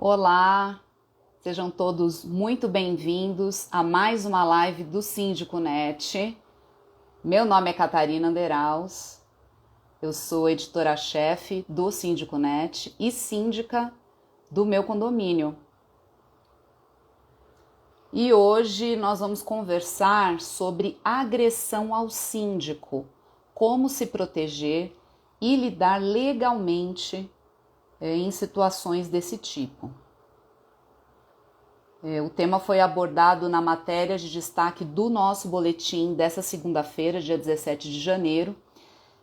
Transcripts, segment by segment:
Olá, sejam todos muito bem-vindos a mais uma live do Síndico Net. Meu nome é Catarina Anderaus, eu sou editora-chefe do Síndico Net e síndica do meu condomínio. E hoje nós vamos conversar sobre agressão ao síndico, como se proteger e lidar legalmente em situações desse tipo. O tema foi abordado na matéria de destaque do nosso boletim dessa segunda-feira, dia 17 de janeiro.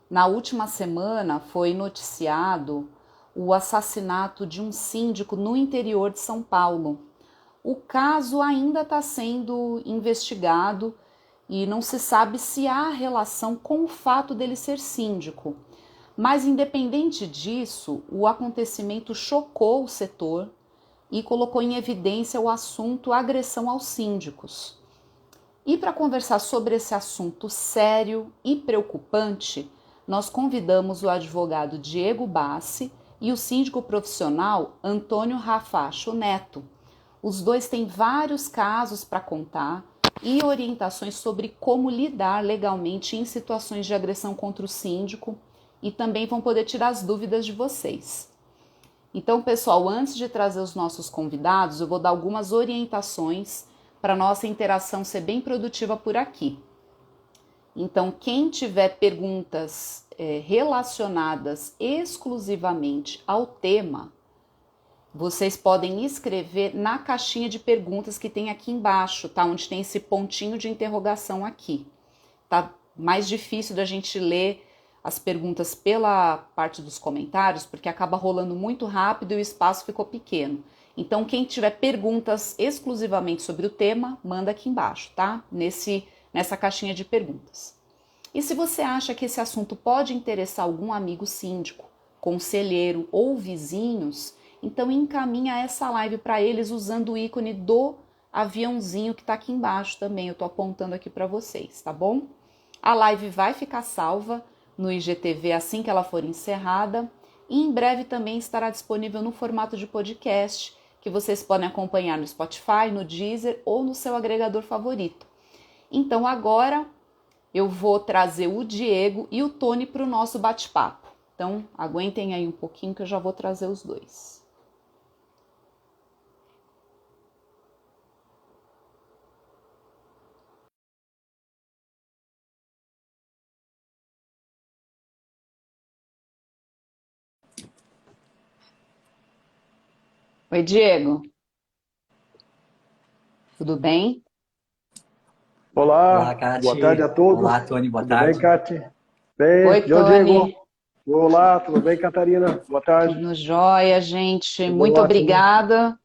Na última semana foi noticiado o assassinato de um síndico no interior de São Paulo. O caso ainda está sendo investigado e não se sabe se há relação com o fato dele ser síndico. Mas, independente disso, o acontecimento chocou o setor e colocou em evidência o assunto agressão aos síndicos. E para conversar sobre esse assunto sério e preocupante, nós convidamos o advogado Diego Bassi e o síndico profissional Antônio Rafacho Neto. Os dois têm vários casos para contar e orientações sobre como lidar legalmente em situações de agressão contra o síndico e também vão poder tirar as dúvidas de vocês. Então, pessoal, antes de trazer os nossos convidados, eu vou dar algumas orientações para a nossa interação ser bem produtiva por aqui. Então, quem tiver perguntas relacionadas exclusivamente ao tema, vocês podem escrever na caixinha de perguntas que tem aqui embaixo, tá? Onde tem esse pontinho de interrogação aqui. Tá mais difícil da gente ler as perguntas pela parte dos comentários, porque acaba rolando muito rápido e o espaço ficou pequeno. Então, quem tiver perguntas exclusivamente sobre o tema, manda aqui embaixo, tá? Nessa caixinha de perguntas. E se você acha que esse assunto pode interessar algum amigo síndico, conselheiro ou vizinhos, então encaminha essa live para eles usando o ícone do aviãozinho que está aqui embaixo também. Eu estou apontando aqui para vocês, tá bom? A live vai ficar salva no IGTV assim que ela for encerrada e em breve também estará disponível no formato de podcast que vocês podem acompanhar no Spotify, no Deezer ou no seu agregador favorito. Então agora eu vou trazer o Diego e o Tony para o nosso bate-papo. Então aguentem aí um pouquinho que eu já vou trazer os dois. Oi, Diego. Tudo bem? Olá, Olá, boa tarde a Kati. todos. Olá, Tony, boa Tudo bem, tarde. Cati? Bem, Oi, João Diego. Tony. Olá, tudo bem, Catarina? Boa tarde. Tudo jóia, gente. Tudo Muito ótimo. obrigada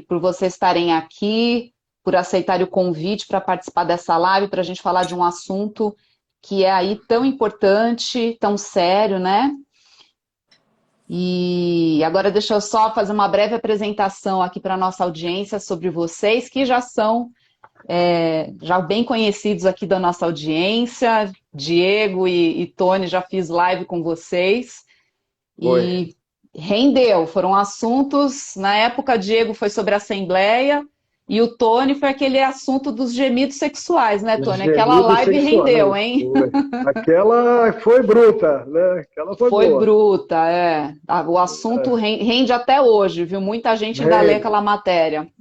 por vocês estarem aqui, por aceitarem o convite para participar dessa live, para a gente falar de um assunto que é aí tão importante, tão sério, né? E agora deixa eu só fazer uma breve apresentação aqui para a nossa audiência sobre vocês, que já são já bem conhecidos aqui da nossa audiência. Diego e Tony, já fiz live com vocês. Oi. E rendeu, foram assuntos, na época Diego foi sobre a Assembleia e o Tony foi aquele assunto dos gemidos sexuais, né, Tony? Aquela Gemidos live rendeu, sexuais. hein? Foi. Aquela foi bruta, né? Aquela foi Foi boa. bruta, é. O assunto rende até hoje, viu? Muita gente ainda lê Rende, aquela matéria. rende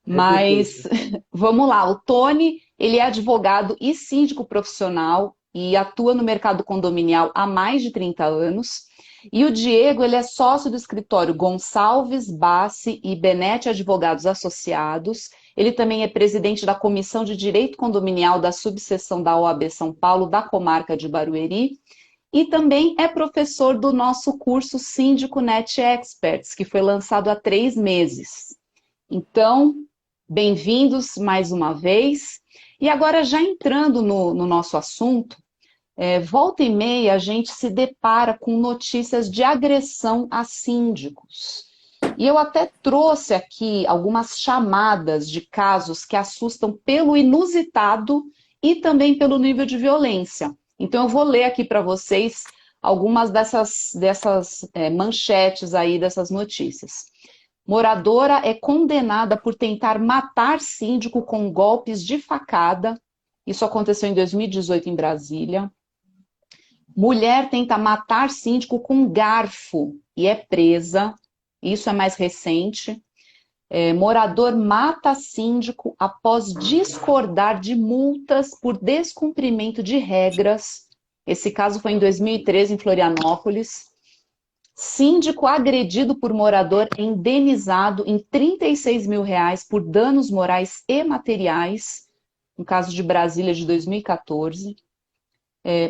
Mas tudo. vamos lá, o Tony, ele é advogado e síndico profissional e atua no mercado condominial há mais de 30 anos. E o Diego, ele é sócio do escritório Gonçalves, Bassi e Benetti Advogados Associados. Ele também é presidente da Comissão de Direito Condominial da subseção da OAB São Paulo, da comarca de Barueri. E também é professor do nosso curso Síndico Net Experts, que foi lançado há 3 meses. Então, bem-vindos mais uma vez. E agora, já entrando no nosso assunto, volta e meia a gente se depara com notícias de agressão a síndicos. E eu até trouxe aqui algumas chamadas de casos que assustam pelo inusitado e também pelo nível de violência. Então eu vou ler aqui para vocês algumas dessas manchetes aí, dessas notícias. Moradora é condenada por tentar matar síndico com golpes de facada. Isso aconteceu em 2018 em Brasília. Mulher tenta matar síndico com garfo e é presa. Isso é mais recente. Morador mata síndico após discordar de multas por descumprimento de regras. Esse caso foi em 2013 em Florianópolis. Síndico agredido por morador é indenizado em R$ 36 mil por danos morais e materiais. No caso de Brasília de 2014.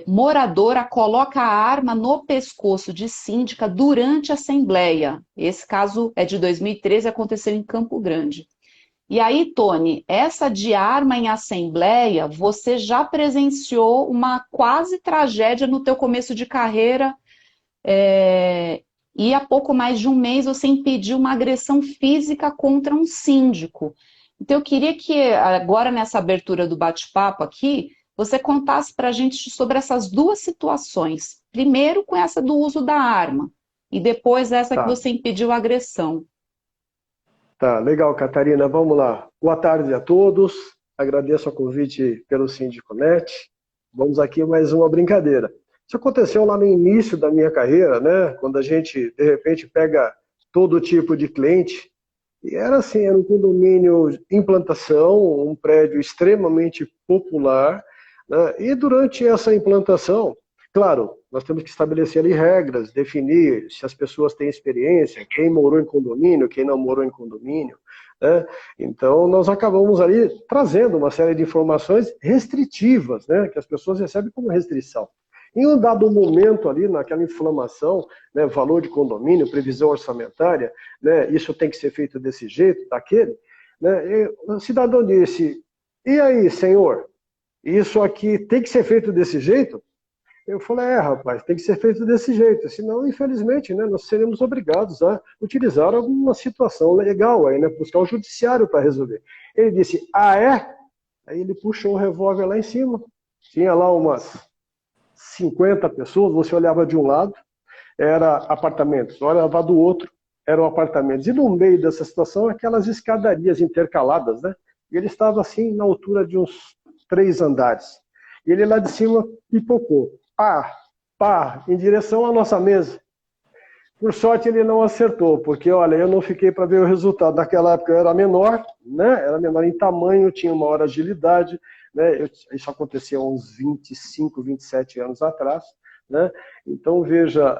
Moradora coloca a arma no pescoço de síndica durante a assembleia. Esse caso é de 2013 e aconteceu em Campo Grande. E aí, Tony, essa de arma em assembleia, você já presenciou uma quase tragédia no teu começo de carreira, e há pouco mais de um mês você impediu uma agressão física contra um síndico. Então eu queria que agora nessa abertura do bate-papo aqui, você contasse para a gente sobre essas duas situações. Primeiro com essa do uso da arma e depois essa que Tá, você impediu a agressão. tá, legal, Catarina. Vamos lá. Boa tarde a todos. Agradeço o convite pelo Sindiconet. Vamos aqui mais uma brincadeira. Isso aconteceu lá no início da minha carreira, né? Quando a gente, de repente, pega todo tipo de cliente. E era assim, era um condomínio em plantação, um prédio extremamente popular, né? E durante essa implantação, claro, nós temos que estabelecer ali regras, definir se as pessoas têm experiência, quem morou em condomínio, quem não morou em condomínio, né? Então, nós acabamos ali trazendo uma série de informações restritivas, né? Que as pessoas recebem como restrição. Em um dado momento ali, naquela inflamação, né, valor de condomínio, previsão orçamentária, né, isso tem que ser feito desse jeito, daquele, né, o cidadão disse, e aí, senhor, isso aqui tem que ser feito desse jeito? Eu falei, rapaz, tem que ser feito desse jeito, senão, infelizmente, né, nós seremos obrigados a utilizar alguma situação legal, aí, né, buscar o judiciário para resolver. Ele disse, é? Aí ele puxou o revólver lá em cima, tinha lá umas 50 pessoas, você olhava de um lado, era apartamentos, olhava do outro, eram apartamentos. E no meio dessa situação, aquelas escadarias intercaladas, né? E ele estava assim, na altura de uns 3 andares. E ele lá de cima pipocou, pá, em direção à nossa mesa. Por sorte ele não acertou, porque olha, eu não fiquei para ver o resultado. Naquela época eu era menor, né? Era menor em tamanho, tinha uma maior agilidade, né? Isso acontecia há uns 25, 27 anos atrás, né? Então veja,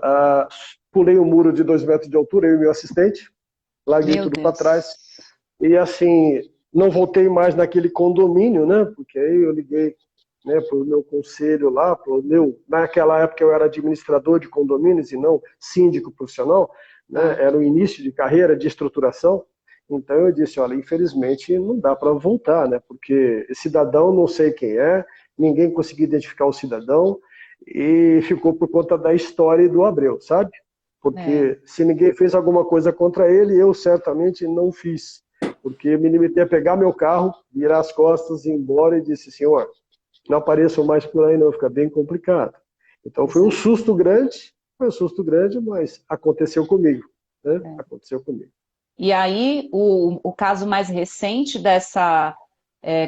pulei um muro de 2 metros de altura, eu e meu assistente, larguei Meu tudo para Deus. trás e assim não voltei mais naquele condomínio, né? Porque aí eu liguei, né, para o meu conselho lá, naquela época eu era administrador de condomínios e não síndico profissional, né, era o início de carreira, de estruturação, então eu disse, olha, infelizmente não dá para voltar, né, porque esse cidadão não sei quem é, ninguém conseguiu identificar o cidadão e ficou por conta da história do Abreu, sabe? É. Porque se ninguém fez alguma coisa contra ele, eu certamente não fiz, porque me limitei a pegar meu carro, virar as costas, ir embora e disse, senhor, não apareçam mais por aí não, fica bem complicado. Então Pois é. foi um susto grande, mas aconteceu comigo, né? Aconteceu comigo. E aí, o caso mais recente dessa,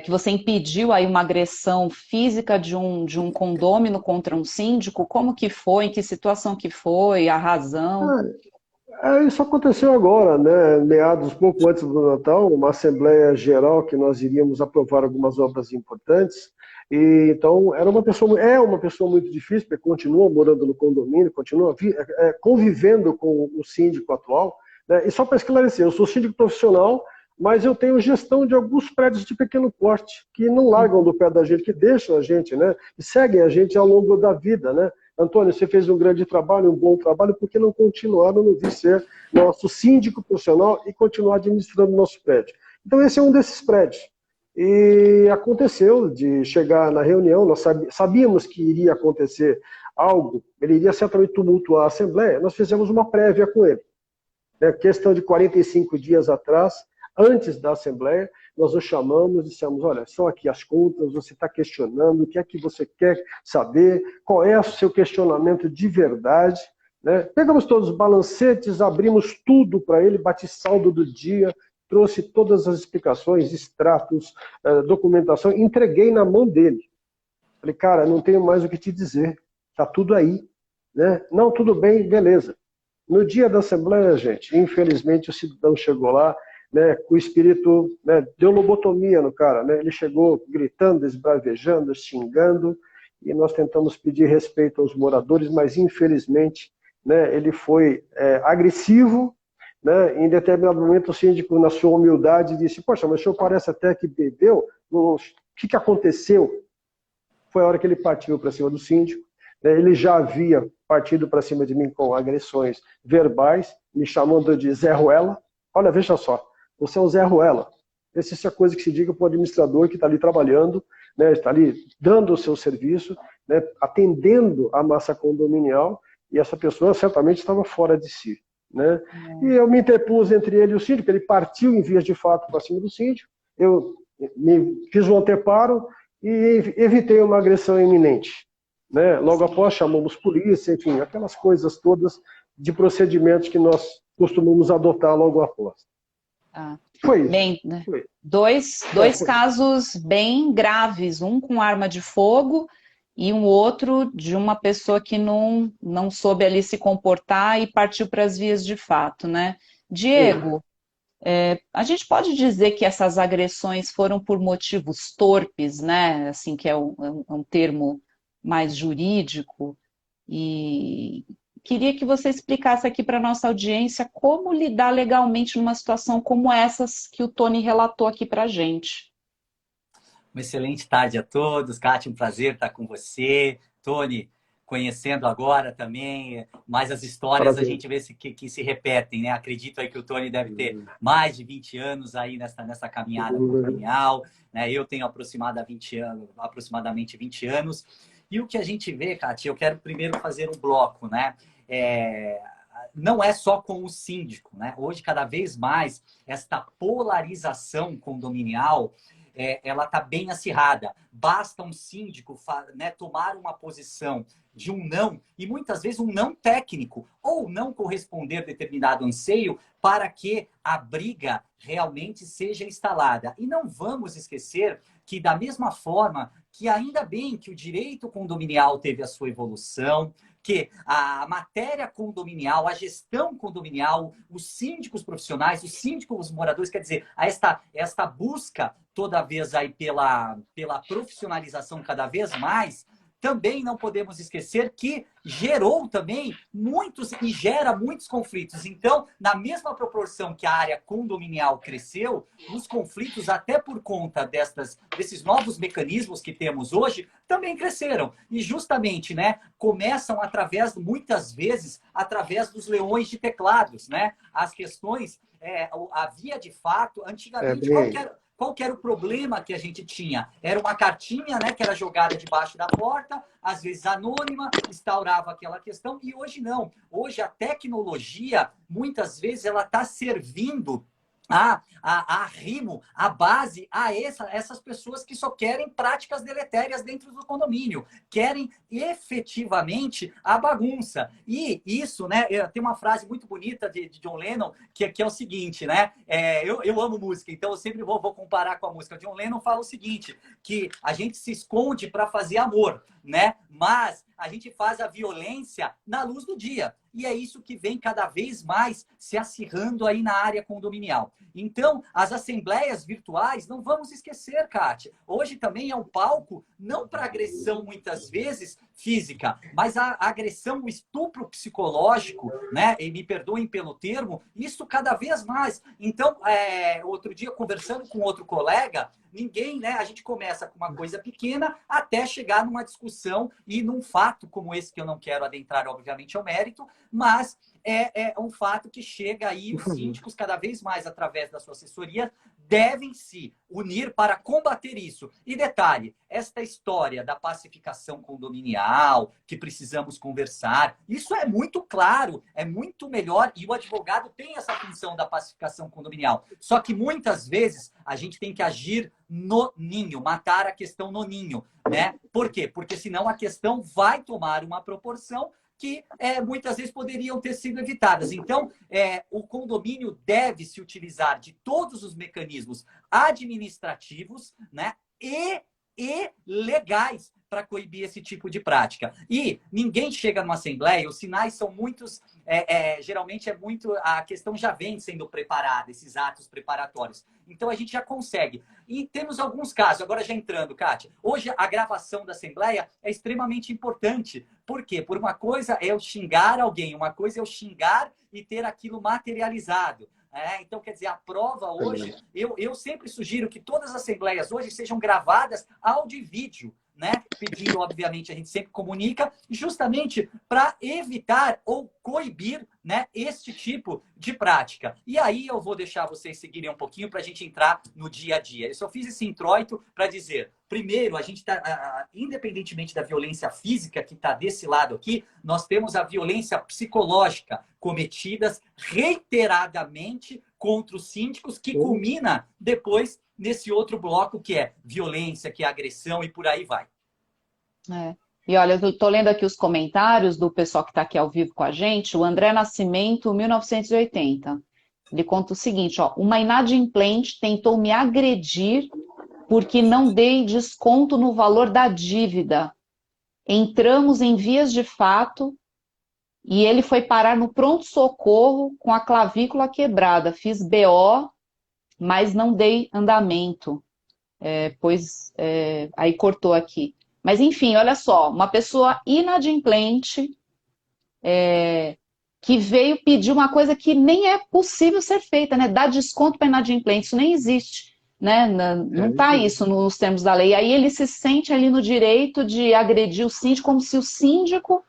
que você impediu aí uma agressão física de um condômino contra um síndico, como que foi, em que situação que foi, a razão? Isso aconteceu agora, né? Meados, pouco antes do Natal, uma Assembleia Geral que nós iríamos aprovar algumas obras importantes. E, então, é uma pessoa muito difícil, porque continua morando no condomínio, continua convivendo com o síndico atual, né? E só para esclarecer, eu sou síndico profissional, mas eu tenho gestão de alguns prédios de pequeno porte, que não largam do pé da gente, que deixam a gente, né? E seguem a gente ao longo da vida, né? Antônio, você fez um grande trabalho, um bom trabalho, por que não continuar no vir ser nosso síndico profissional e continuar administrando o nosso prédio? Então esse é um desses prédios. E aconteceu de chegar na reunião, nós sabíamos que iria acontecer algo, ele iria certamente tumultuar a Assembleia, nós fizemos uma prévia com ele. Questão de 45 dias atrás, antes da Assembleia, nós o chamamos e dissemos, olha, são aqui as contas, você está questionando, o que é que você quer saber, qual é o seu questionamento de verdade, né? Pegamos todos os balancetes, abrimos tudo para ele, bati saldo do dia, trouxe todas as explicações, extratos, documentação, entreguei na mão dele. Falei, cara, não tenho mais o que te dizer, tá tudo aí, né? Não, tudo bem, beleza. No dia da Assembleia, gente, infelizmente o cidadão chegou lá, né, com o espírito, né, deu lobotomia no cara, né? Ele chegou gritando, esbravejando, xingando, e nós tentamos pedir respeito aos moradores, mas infelizmente, né, ele foi agressivo, né? Em determinado momento o síndico, na sua humildade, disse, poxa, mas o senhor parece até que bebeu, o que aconteceu? Foi a hora que ele partiu para cima do síndico, né? Ele já havia partido para cima de mim com agressões verbais, me chamando de Zé Ruela. Olha, veja só, você é um Zé Ruela. Essa é a coisa que se diga para o administrador que está ali trabalhando, né, está ali dando o seu serviço, né, atendendo a massa condominial, e essa pessoa certamente estava fora de si. Né? E eu me interpus entre ele e o síndico, ele partiu em vias de fato para cima do síndico, eu fiz um anteparo e evitei uma agressão iminente. Né? Logo após, chamamos polícia, enfim, aquelas coisas todas de procedimentos que nós costumamos adotar logo após. Ah. Foi isso. Bem, né? Dois casos bem graves, um com arma de fogo e um outro de uma pessoa que não soube ali se comportar e partiu para as vias de fato, né? Diego, a gente pode dizer que essas agressões foram por motivos torpes, né? Assim, que é um termo mais jurídico, e queria que você explicasse aqui para a nossa audiência como lidar legalmente numa situação como essas que o Tony relatou aqui para a gente. Uma excelente tarde a todos. Kátia, um prazer estar com você. Tony, conhecendo agora também, mas as histórias a gente vê que se repetem, né? Acredito aí que o Tony deve ter mais de 20 anos aí nessa caminhada condominial, né? Eu tenho aproximadamente 20 anos. E o que a gente vê, Kátia, eu quero primeiro fazer um bloco, né? Não é só com o síndico, né? Hoje, cada vez mais, esta polarização condominial, ela está bem acirrada. Basta um síndico, né, tomar uma posição de um não, e muitas vezes um não técnico, ou não corresponder determinado anseio para que a briga realmente seja instalada. E não vamos esquecer que, da mesma forma que ainda bem que o direito condominial teve a sua evolução, que a matéria condominial, a gestão condominial, os síndicos profissionais, os síndicos moradores, quer dizer, esta busca toda vez aí pela profissionalização cada vez mais, também não podemos esquecer que gerou também e gera muitos conflitos. Então, na mesma proporção que a área condominial cresceu, os conflitos, até por conta desses novos mecanismos que temos hoje, também cresceram. E justamente, né, começam muitas vezes, através dos leões de teclados, né? As questões, havia de fato, antigamente, qual que era o problema que a gente tinha? Era uma cartinha, né, que era jogada debaixo da porta, às vezes anônima, instaurava aquela questão, e hoje não. Hoje a tecnologia, muitas vezes, ela está servindo a arrimo, a base a essas pessoas que só querem práticas deletérias dentro do condomínio, querem efetivamente a bagunça. E isso, né, tem uma frase muito bonita de John Lennon, que é o seguinte, né, eu amo música, então eu sempre vou comparar com a música. John Lennon fala o seguinte, que a gente se esconde para fazer amor, né, mas a gente faz a violência na luz do dia. E é isso que vem cada vez mais se acirrando aí na área condominial. Então, as assembleias virtuais, não vamos esquecer, Kátia, hoje também é um palco, não para agressão, muitas vezes, física, mas a agressão, o estupro psicológico, né? E me perdoem pelo termo, isso cada vez mais. Então, outro dia, conversando com outro colega, né? A gente começa com uma coisa pequena até chegar numa discussão e num fato como esse, que eu não quero adentrar, obviamente, ao mérito, mas é um fato que chega aí, os síndicos, cada vez mais, através da sua assessoria, devem se unir para combater isso. E detalhe, esta história da pacificação condominial, que precisamos conversar, isso é muito claro, é muito melhor, e o advogado tem essa função da pacificação condominial. Só que muitas vezes a gente tem que agir no ninho, matar a questão no ninho, né? Por quê? Porque senão a questão vai tomar uma proporção que muitas vezes poderiam ter sido evitadas. Então, o condomínio deve se utilizar de todos os mecanismos administrativos, né, e legais para coibir esse tipo de prática. E ninguém chega numa assembleia, os sinais são muitos, geralmente é muito, a questão já vem sendo preparada, esses atos preparatórios. Então a gente já consegue. E temos alguns casos, agora já entrando, Kátia, hoje a gravação da assembleia é extremamente importante. Por quê? Por uma coisa é eu xingar alguém, uma coisa é eu xingar e ter aquilo materializado. Então, quer dizer, a prova hoje, eu sempre sugiro que todas as assembleias hoje sejam gravadas áudio e vídeo, né? Pedindo, obviamente, a gente sempre comunica, justamente para evitar ou coibir, né, este tipo de prática. E aí eu vou deixar vocês seguirem um pouquinho para a gente entrar no dia a dia. Eu só fiz esse introito para dizer, primeiro, a gente está, independentemente da violência física que está desse lado aqui, nós temos a violência psicológica cometidas reiteradamente contra os síndicos, que culmina depois nesse outro bloco que é violência, que é agressão e por aí vai. E olha, eu estou lendo aqui os comentários do pessoal que está aqui ao vivo com a gente. O André Nascimento, 1980. Ele conta o seguinte, ó, uma inadimplente tentou me agredir porque não dei desconto no valor da dívida. Entramos em vias de fato e ele foi parar no pronto-socorro com a clavícula quebrada. Fiz BO, mas não dei andamento. Aí cortou aqui. Mas, enfim, olha só, uma pessoa inadimplente que veio pedir uma coisa que nem é possível ser feita, né? Dar desconto para inadimplente, isso nem existe, né? Não está isso nos termos da lei. Aí ele se sente ali no direito de agredir o síndico como se o síndico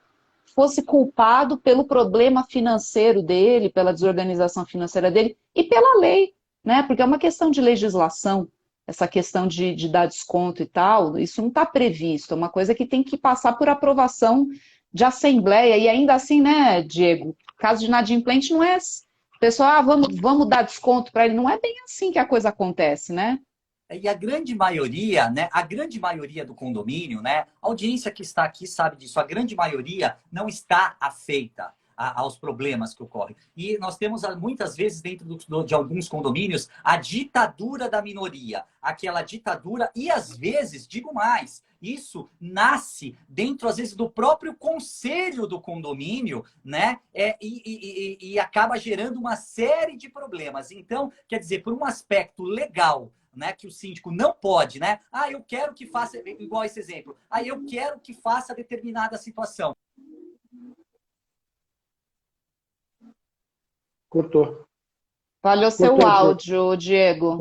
fosse culpado pelo problema financeiro dele, pela desorganização financeira dele e pela lei, né? Porque é uma questão de legislação. Essa questão de dar desconto e tal, isso não está previsto, é uma coisa que tem que passar por aprovação de assembleia, e ainda assim, né, Diego, caso de inadimplente não é, pessoal, vamos dar desconto para ele, não é bem assim que a coisa acontece, né? E a grande maioria, né, a grande maioria do condomínio, né, a audiência que está aqui sabe disso, a grande maioria não está afeita aos problemas que ocorrem. E nós temos muitas vezes dentro de alguns condomínios a ditadura da minoria, aquela ditadura, e às vezes, digo mais, isso nasce dentro, às vezes, do próprio conselho do condomínio, né? E acaba gerando uma série de problemas. Então, quer dizer, por um aspecto legal, né, que o síndico não pode, né? Eu quero que faça, igual esse exemplo, eu quero que faça determinada situação. Cortou. Falhou seu áudio, Diego.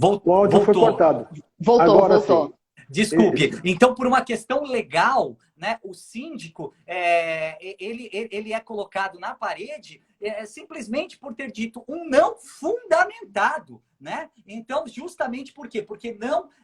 O áudio foi cortado. Voltou. Sim. Desculpe. Então, por uma questão legal, né, o síndico, ele é colocado na parede simplesmente por ter dito um não fundamentado, né? Então, justamente por quê? Porque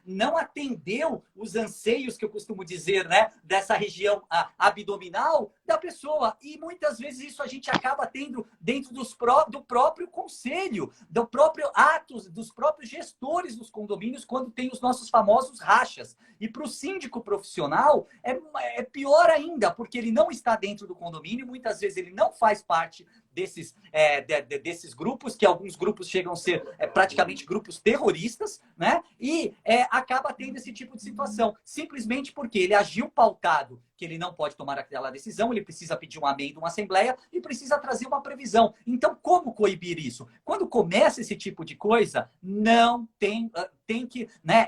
não atendeu os anseios, que eu costumo dizer, né, dessa região abdominal da pessoa. E muitas vezes isso a gente acaba tendo dentro do próprio conselho, do próprio atos, dos próprios gestores dos condomínios, quando tem os nossos famosos rachas. E para o síndico profissional é pior ainda, porque ele não está dentro do condomínio, muitas vezes ele não faz parte desses grupos, que alguns grupos chegam a ser praticamente grupos terroristas, né? E acaba tendo esse tipo de situação, simplesmente porque ele agiu pautado que ele não pode tomar aquela decisão, ele precisa pedir um amém de uma assembleia e precisa trazer uma previsão. Então, como coibir isso? Quando começa esse tipo de coisa, não tem que... né,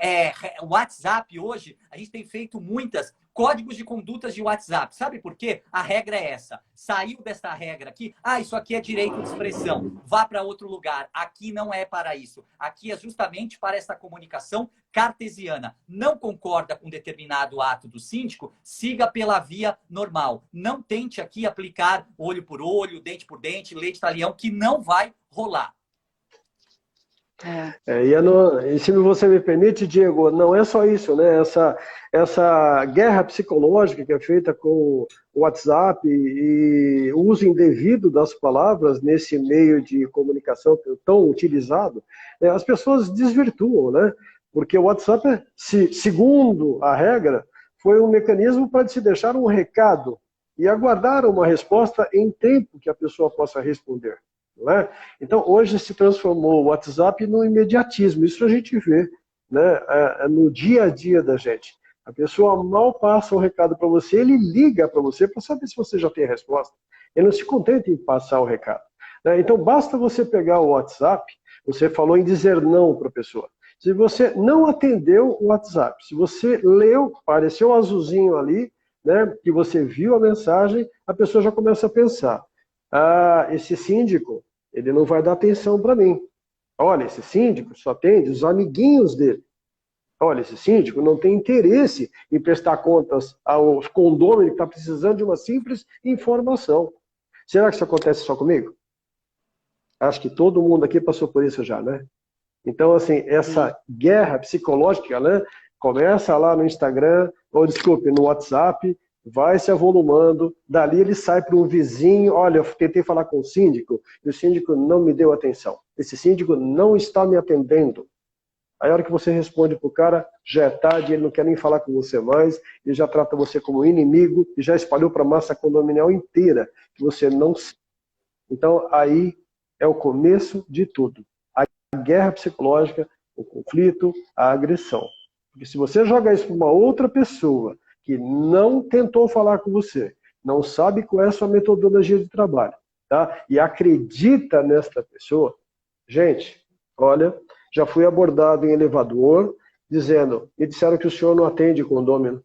o WhatsApp hoje, a gente tem feito muitas códigos de condutas de WhatsApp. Sabe por quê? A regra é essa. Saiu dessa regra aqui, isso aqui é direito de expressão. Vá para outro lugar. Aqui não é para isso. Aqui é justamente para essa comunicação cartesiana. Não concorda com determinado ato do síndico, siga pela via normal. Não tente aqui aplicar olho por olho, dente por dente, lei de talião, que não vai rolar. E se você me permite, Diego, não é só isso, né? Essa guerra psicológica que é feita com o WhatsApp e o uso indevido das palavras nesse meio de comunicação tão utilizado, as pessoas desvirtuam, né? Porque o WhatsApp, segundo a regra, foi um mecanismo para te deixar um recado e aguardar uma resposta em tempo que a pessoa possa responder. Não é? Então, hoje se transformou o WhatsApp no imediatismo. Isso a gente vê, né, no dia a dia da gente. A pessoa mal passa um recado para você, ele liga para você para saber se você já tem a resposta. Ele não se contenta em passar o recado. Né? Então, basta você pegar o WhatsApp, você falou em dizer não para a pessoa. Se você não atendeu o WhatsApp, se você leu, apareceu um azulzinho ali, né, que você viu a mensagem, a pessoa já começa a pensar, esse síndico, ele não vai dar atenção para mim. Olha, esse síndico só atende os amiguinhos dele. Olha, esse síndico não tem interesse em prestar contas aos condôminos que está precisando de uma simples informação. Será que isso acontece só comigo? Acho que todo mundo aqui passou por isso já, né? Então, assim, essa guerra psicológica, né, começa lá no Instagram, ou desculpe, no WhatsApp, vai se avolumando, dali ele sai para um vizinho, olha, eu tentei falar com o síndico, e o síndico não me deu atenção. Esse síndico não está me atendendo. Aí a hora que você responde para o cara, já é tarde, ele não quer nem falar com você mais, ele já trata você como inimigo, e já espalhou para a massa condominial inteira, que você não... Então, aí é o começo de tudo. A guerra psicológica, o conflito, a agressão. Porque se você joga isso para uma outra pessoa que não tentou falar com você, não sabe qual é a sua metodologia de trabalho, tá? E acredita nesta pessoa, gente, olha, já fui abordado em elevador, me disseram que o senhor não atende condômino.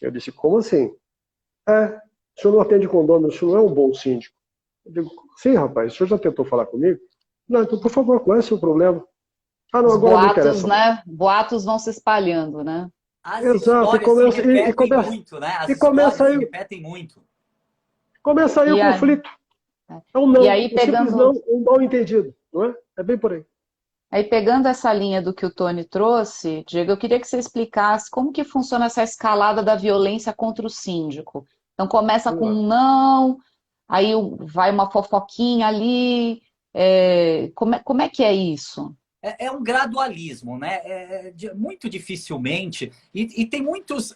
Eu disse, como assim? O senhor não atende condômino, o senhor não é um bom síndico. Eu digo, sim, rapaz, o senhor já tentou falar comigo? Não, então, por favor, qual é o seu problema? Não, Os agora não boatos, interessa. né? Boatos vão se espalhando, né? As Exato, histórias se repetem muito, né? As e histórias começa se aí, repetem muito. começa aí o E aí, conflito. É um não, e aí um simples pegando, não, um mal entendido, não é? É bem por aí. aí pegando essa linha do que o Tony trouxe, Diego, eu queria que você explicasse como que funciona essa escalada da violência contra o síndico. Então começa Vamos com lá. um não, aí vai uma fofoquinha ali. Como é que é isso? É um gradualismo, né? Muito dificilmente. E tem muitos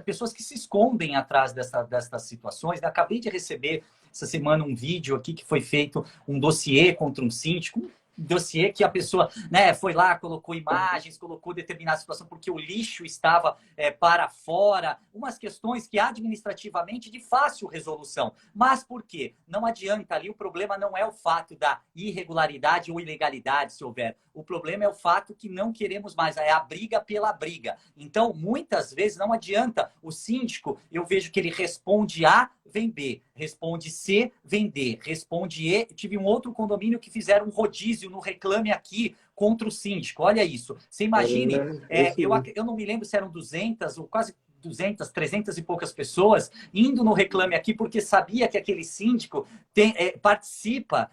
pessoas que se escondem atrás dessas situações. Eu acabei de receber essa semana um vídeo aqui que foi feito um dossiê contra um síndico. Um dossiê que a pessoa, né, foi lá, colocou imagens, colocou determinada situação porque o lixo estava para fora. Umas questões que administrativamente de fácil resolução. Mas por quê? Não adianta ali, o problema não é o fato da irregularidade ou ilegalidade, se houver. O problema é o fato que não queremos mais, é a briga pela briga. Então, muitas vezes, não adianta o síndico, eu vejo que ele responde A, vem B, responde C, vem D, responde E. Tive um outro condomínio que fizeram um rodízio no Reclame Aqui contra o síndico. Olha isso. Você imagine, Isso mesmo. eu não me lembro se eram 200 ou quase 200, 300 e poucas pessoas indo no Reclame Aqui porque sabia que aquele síndico participa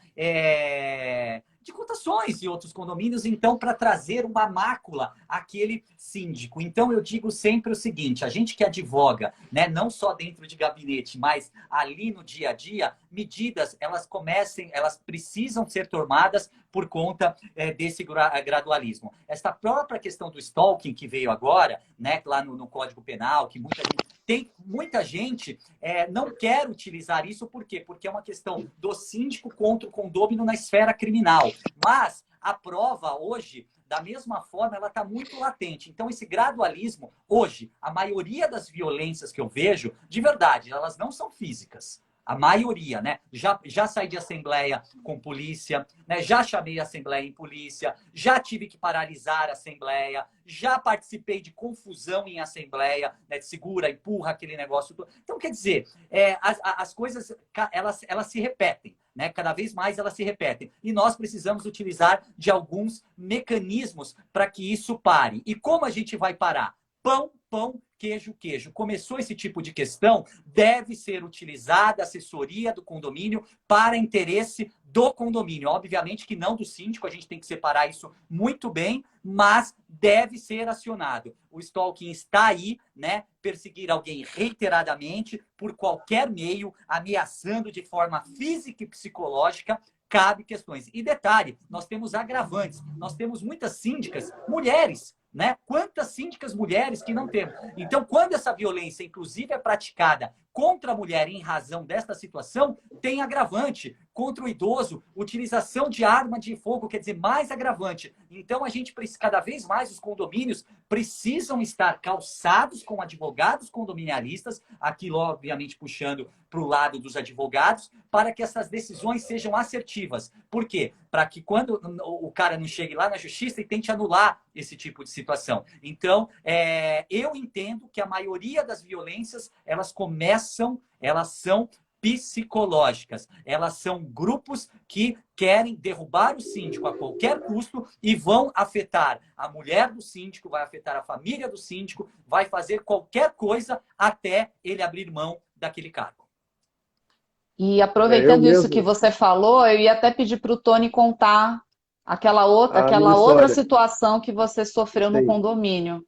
de cotações de outros condomínios, então, para trazer uma mácula àquele síndico. Então, eu digo sempre o seguinte, a gente que advoga, né, não só dentro de gabinete, mas ali no dia a dia, medidas, elas precisam ser tomadas por conta desse gradualismo. Esta própria questão do stalking que veio agora, né, lá no Código Penal, que muita gente não quer utilizar isso, por quê? Porque é uma questão do síndico contra o condômino na esfera criminal. Mas a prova hoje, da mesma forma, ela está muito latente. Então, esse gradualismo, hoje, a maioria das violências que eu vejo, de verdade, elas não são físicas. A maioria, né? Já saí de assembleia com polícia, né? Já chamei a assembleia em polícia, já tive que paralisar a assembleia, já participei de confusão em assembleia, né? Segura, empurra aquele negócio todo. Então, quer dizer, as coisas, elas se repetem, né? Cada vez mais elas se repetem. E nós precisamos utilizar de alguns mecanismos para que isso pare. E como a gente vai parar? Pão, pão, queijo, queijo. Começou esse tipo de questão, deve ser utilizada a assessoria do condomínio para interesse do condomínio. Obviamente que não do síndico, a gente tem que separar isso muito bem, mas deve ser acionado. O stalking está aí, né? Perseguir alguém reiteradamente, por qualquer meio, ameaçando de forma física e psicológica, cabe questões. E detalhe, nós temos agravantes, nós temos muitas síndicas, mulheres, né? Quantas síndicas mulheres que não temos? Então, quando essa violência, inclusive, é praticada contra a mulher em razão desta situação, tem agravante. Contra o idoso, utilização de arma de fogo, quer dizer, mais agravante. Então, a gente precisa, cada vez mais, os condomínios precisam estar calçados com advogados condominialistas, aqui, obviamente, puxando para o lado dos advogados, para que essas decisões sejam assertivas. Por quê? Para que quando o cara não chegue lá na justiça e tente anular esse tipo de situação. Então, eu entendo que a maioria das violências, elas são psicológicas. Elas são grupos que querem derrubar o síndico a qualquer custo e vão afetar a mulher do síndico, vai afetar a família do síndico, vai fazer qualquer coisa até ele abrir mão daquele cargo. E aproveitando isso que você falou, eu ia até pedir para o Tony contar aquela outra situação que você sofreu no condomínio.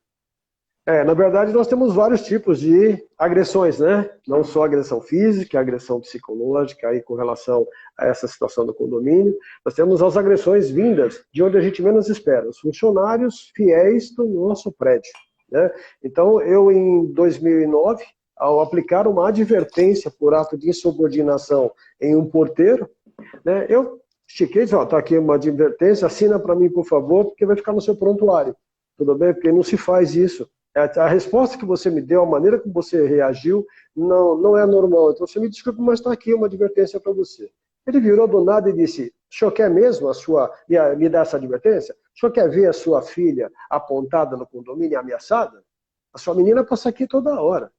Na verdade, nós temos vários tipos de agressões, né? Não só agressão física, agressão psicológica aí com relação a essa situação do condomínio. Nós temos as agressões vindas de onde a gente menos espera, os funcionários fiéis do nosso prédio, né? Então, eu em 2009, ao aplicar uma advertência por ato de insubordinação em um porteiro, né, eu estiquei e disse, tá aqui uma advertência, assina para mim, por favor, porque vai ficar no seu prontuário. Tudo bem? Porque não se faz isso. A resposta que você me deu, a maneira como você reagiu, não é normal. Então, você me desculpa, mas está aqui uma advertência para você. Ele virou do nada e disse, o senhor quer mesmo me dar essa advertência? O senhor quer ver a sua filha apontada no condomínio e ameaçada? A sua menina passa aqui toda hora.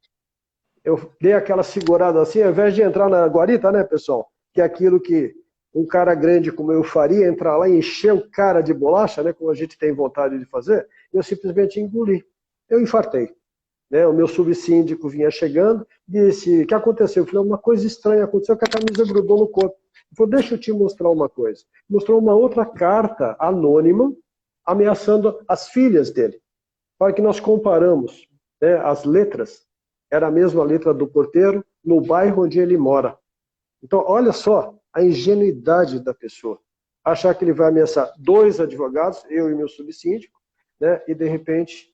Eu dei aquela segurada assim, ao invés de entrar na guarita, né, pessoal? Que é aquilo que um cara grande como eu faria, entrar lá e encher o cara de bolacha, né, como a gente tem vontade de fazer, eu simplesmente engoli. Eu infartei. Né? O meu subsíndico vinha chegando, disse, o que aconteceu? Eu falei, uma coisa estranha aconteceu, que a camisa grudou no corpo. Ele falou, deixa eu te mostrar uma coisa. Mostrou uma outra carta anônima, ameaçando as filhas dele. Para que nós comparamos, né, as letras, era a mesma letra do porteiro, no bairro onde ele mora. Então, olha só a ingenuidade da pessoa. Achar que ele vai ameaçar 2 advogados, eu e meu subsíndico, né, e de repente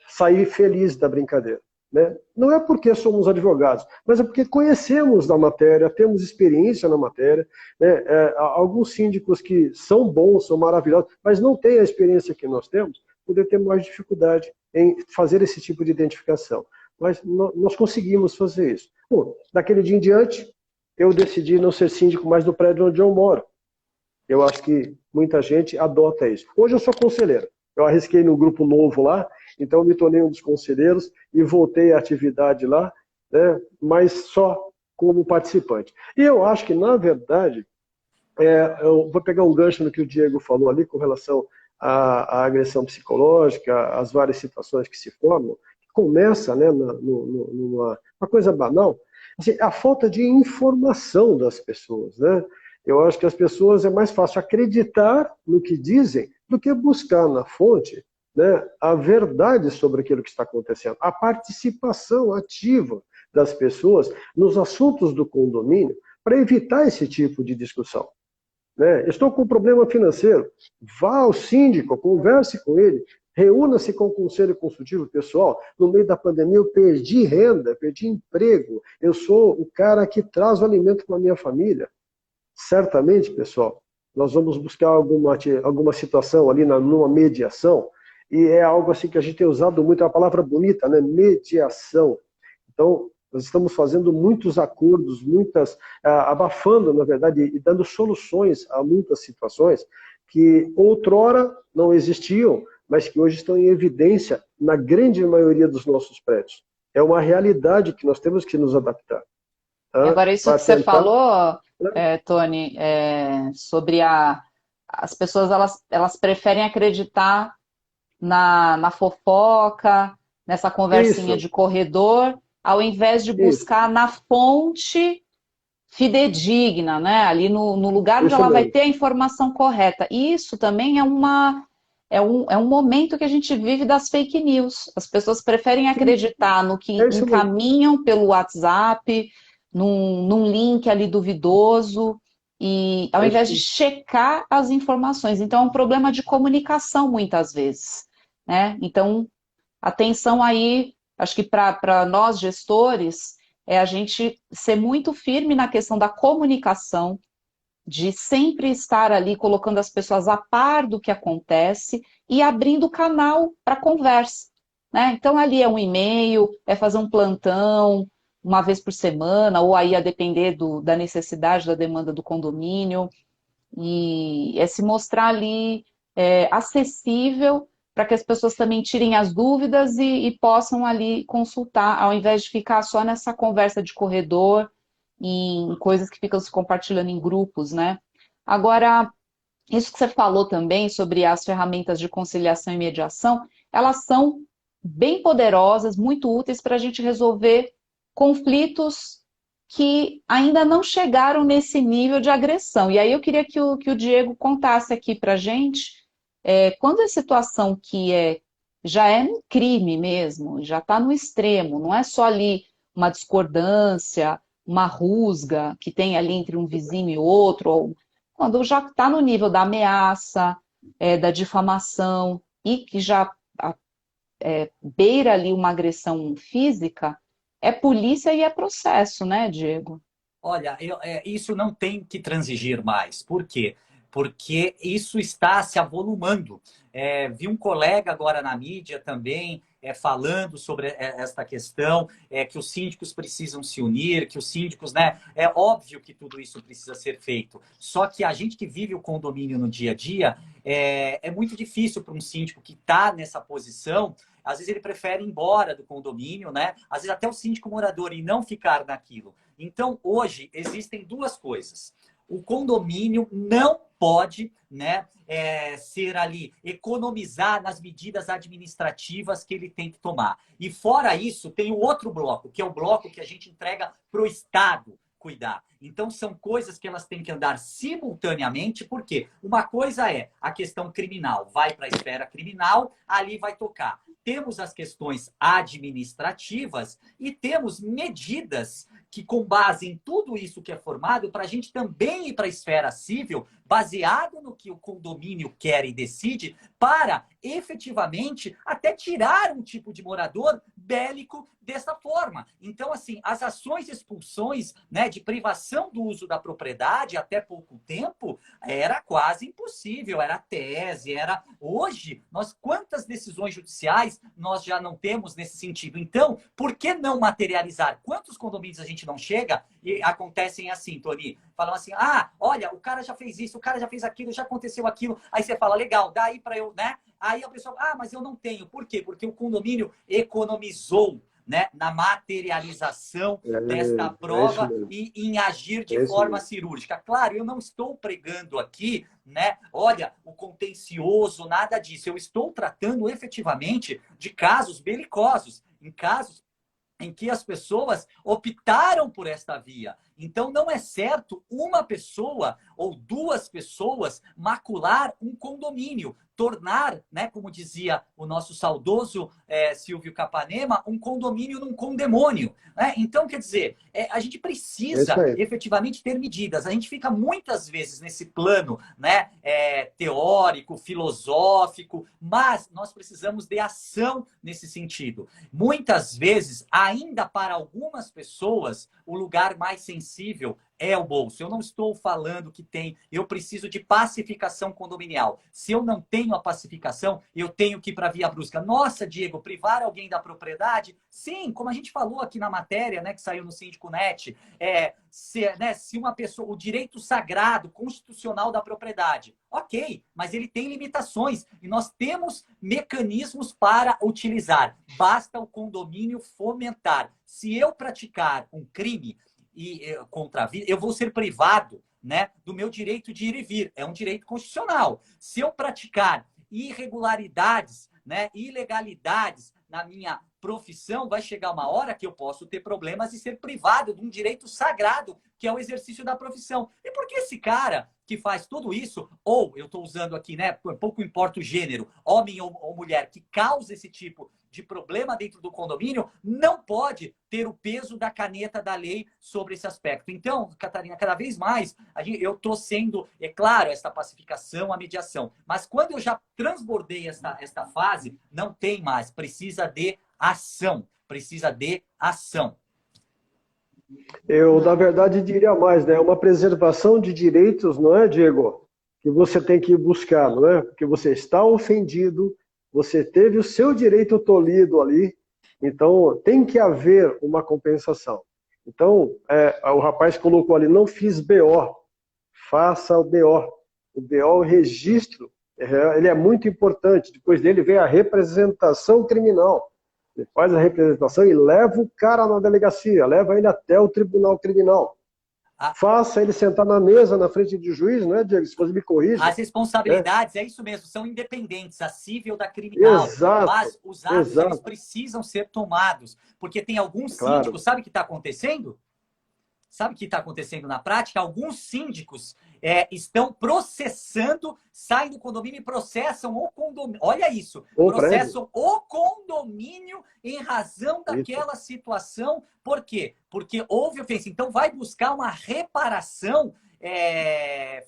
sair feliz da brincadeira. Né? Não é porque somos advogados, mas é porque conhecemos da matéria, temos experiência na matéria. Né? Alguns síndicos que são bons, são maravilhosos, mas não têm a experiência que nós temos, poder ter mais dificuldade em fazer esse tipo de identificação. Mas nós conseguimos fazer isso. Bom, daquele dia em diante, eu decidi não ser síndico mais do prédio onde eu moro. Eu acho que muita gente adota isso. Hoje eu sou conselheiro. Eu arrisquei no grupo novo lá, então eu me tornei um dos conselheiros e voltei à atividade lá, né, mas só como participante. E eu acho que, na verdade, eu vou pegar um gancho no que o Diego falou ali com relação à agressão psicológica, às várias situações que se formam, que começa, né, numa coisa banal, assim, a falta de informação das pessoas, né? Eu acho que as pessoas é mais fácil acreditar no que dizem do que buscar na fonte, né, a verdade sobre aquilo que está acontecendo. A participação ativa das pessoas nos assuntos do condomínio para evitar esse tipo de discussão. Né? Estou com um problema financeiro. Vá ao síndico, converse com ele, reúna-se com o conselho consultivo pessoal. No meio da pandemia eu perdi renda, perdi emprego. Eu sou o cara que traz o alimento para a minha família. Certamente, pessoal, nós vamos buscar alguma situação ali numa mediação, e é algo assim que a gente tem usado muito, é uma palavra bonita, né? Mediação. Então, nós estamos fazendo muitos acordos, abafando, na verdade, e dando soluções a muitas situações que outrora não existiam, mas que hoje estão em evidência na grande maioria dos nossos prédios. É uma realidade que nós temos que nos adaptar. Tá? Agora, isso que você falou, Tony, sobre as pessoas, elas preferem acreditar na fofoca, nessa conversinha de corredor, ao invés de buscar na fonte fidedigna, né? Ali no lugar onde ela vai ter a informação correta. E isso também é um momento que a gente vive das fake news. As pessoas preferem acreditar no que encaminham pelo WhatsApp, num link ali duvidoso, e ao invés de checar as informações. Então é um problema de comunicação muitas vezes. né? Então, atenção aí, acho que para nós gestores, é a gente ser muito firme na questão da comunicação, de sempre estar ali colocando as pessoas a par do que acontece e abrindo canal para conversa, né? Então ali é um e-mail, é fazer um plantão uma vez por semana, ou aí a depender da necessidade, da demanda do condomínio, e é se mostrar ali acessível para que as pessoas também tirem as dúvidas e possam ali consultar, ao invés de ficar só nessa conversa de corredor, em coisas que ficam se compartilhando em grupos, né? Agora, isso que você falou também sobre as ferramentas de conciliação e mediação, elas são bem poderosas, muito úteis para a gente resolver conflitos que ainda não chegaram nesse nível de agressão. E aí eu queria que o Diego contasse aqui para a gente, quando a situação já é um crime mesmo, já está no extremo, não é só ali uma discordância, uma rusga que tem ali entre um vizinho e outro, ou quando já está no nível da ameaça, da difamação, e que já beira ali uma agressão física, é polícia e é processo, né, Diego? Olha, isso não tem que transigir mais. Por quê? Porque isso está se avolumando. Vi um colega agora na mídia também falando sobre esta questão, que os síndicos precisam se unir, que os síndicos, né? É óbvio que tudo isso precisa ser feito. Só que a gente que vive o condomínio no dia a dia, é muito difícil para um síndico que está nessa posição. Às vezes ele prefere ir embora do condomínio, né? Às vezes até o síndico morador e não ficar naquilo. Então, hoje, existem duas coisas. O condomínio não pode, né, ser ali, economizar nas medidas administrativas que ele tem que tomar. E fora isso, tem o outro bloco, que é o bloco que a gente entrega para o Estado cuidar. Então, são coisas que elas têm que andar simultaneamente, porque uma coisa é a questão criminal, vai para a esfera criminal, ali vai tocar. Temos as questões administrativas e temos medidas que, com base em tudo isso que é formado, para a gente também ir para a esfera civil, baseado no que o condomínio quer e decide, para efetivamente até tirar um tipo de morador bélico dessa forma. Então, assim, as ações de expulsões, né, de privação do uso da propriedade até pouco tempo, era quase impossível, era tese, era... Hoje, quantas decisões judiciais nós já não temos nesse sentido? Então, por que não materializar? Quantos condomínios a gente não chega e acontecem assim, Tony? Falam assim, olha, o cara já fez isso, o cara já fez aquilo, já aconteceu aquilo. Aí você fala, legal, dá aí para eu, né? Aí a pessoa, mas eu não tenho. Por quê? Porque o condomínio economizou, né, na materialização desta prova e em agir de forma cirúrgica. Claro, eu não estou pregando aqui, né, olha, o contencioso, nada disso. Eu estou tratando efetivamente de casos belicosos, em casos em que as pessoas optaram por esta via. Então, não é certo uma pessoa ou duas pessoas macular um condomínio, tornar, né, como dizia o nosso saudoso Silvio Capanema, um condomínio num condemônio. Né? Então, quer dizer, a gente precisa efetivamente ter medidas. A gente fica muitas vezes nesse plano, né, teórico, filosófico, mas nós precisamos de ação nesse sentido. Muitas vezes, ainda para algumas pessoas, o lugar mais sensível é o bolso. Eu não estou falando que eu preciso de pacificação condominial. Se eu não tenho a pacificação, eu tenho que ir para a via brusca. Nossa, Diego, privar alguém da propriedade? Sim, como a gente falou aqui na matéria, né, que saiu no Síndico Net, se uma pessoa, o direito sagrado, constitucional da propriedade, ok, mas ele tem limitações e nós temos mecanismos para utilizar. Basta o condomínio fomentar. Se eu praticar um crime contra a vida, eu vou ser privado, né, do meu direito de ir e vir. É um direito constitucional. Se eu praticar irregularidades, né, ilegalidades na minha profissão, vai chegar uma hora que eu posso ter problemas e ser privado de um direito sagrado, que é o exercício da profissão. E por que esse cara que faz tudo isso, ou eu estou usando aqui, né, pouco importa o gênero, homem ou mulher, que causa esse tipo de problema dentro do condomínio, não pode ter o peso da caneta da lei sobre esse aspecto. Então, Catarina, cada vez mais eu estou sendo, é claro, essa pacificação, a mediação. Mas quando eu já transbordei esta fase, não tem mais. Precisa de ação. Precisa de ação. Eu, na verdade, diria mais, né? Uma preservação de direitos, não é, Diego? Que você tem que buscar, não é? Porque você está ofendido, você teve o seu direito tolhido ali, então tem que haver uma compensação. Então, o rapaz colocou ali, não fiz BO, faça o BO. O BO, o registro, ele é muito importante. Depois dele vem a representação criminal. Ele faz a representação e leva o cara na delegacia, leva ele até o tribunal criminal. Faça ele sentar na mesa, na frente do juiz, não é, Diego? Se você me corrija. As responsabilidades, é isso mesmo, são independentes, a civil da criminal. Exato, mas os atos, eles precisam ser tomados. Porque tem alguns síndicos, sabe o que está acontecendo? Sabe o que está acontecendo na prática? Alguns síndicos estão processando, saem do condomínio e processam o condomínio. Olha isso. Processam o condomínio em razão daquela situação. Por quê? Porque houve ofensa. Então vai buscar uma reparação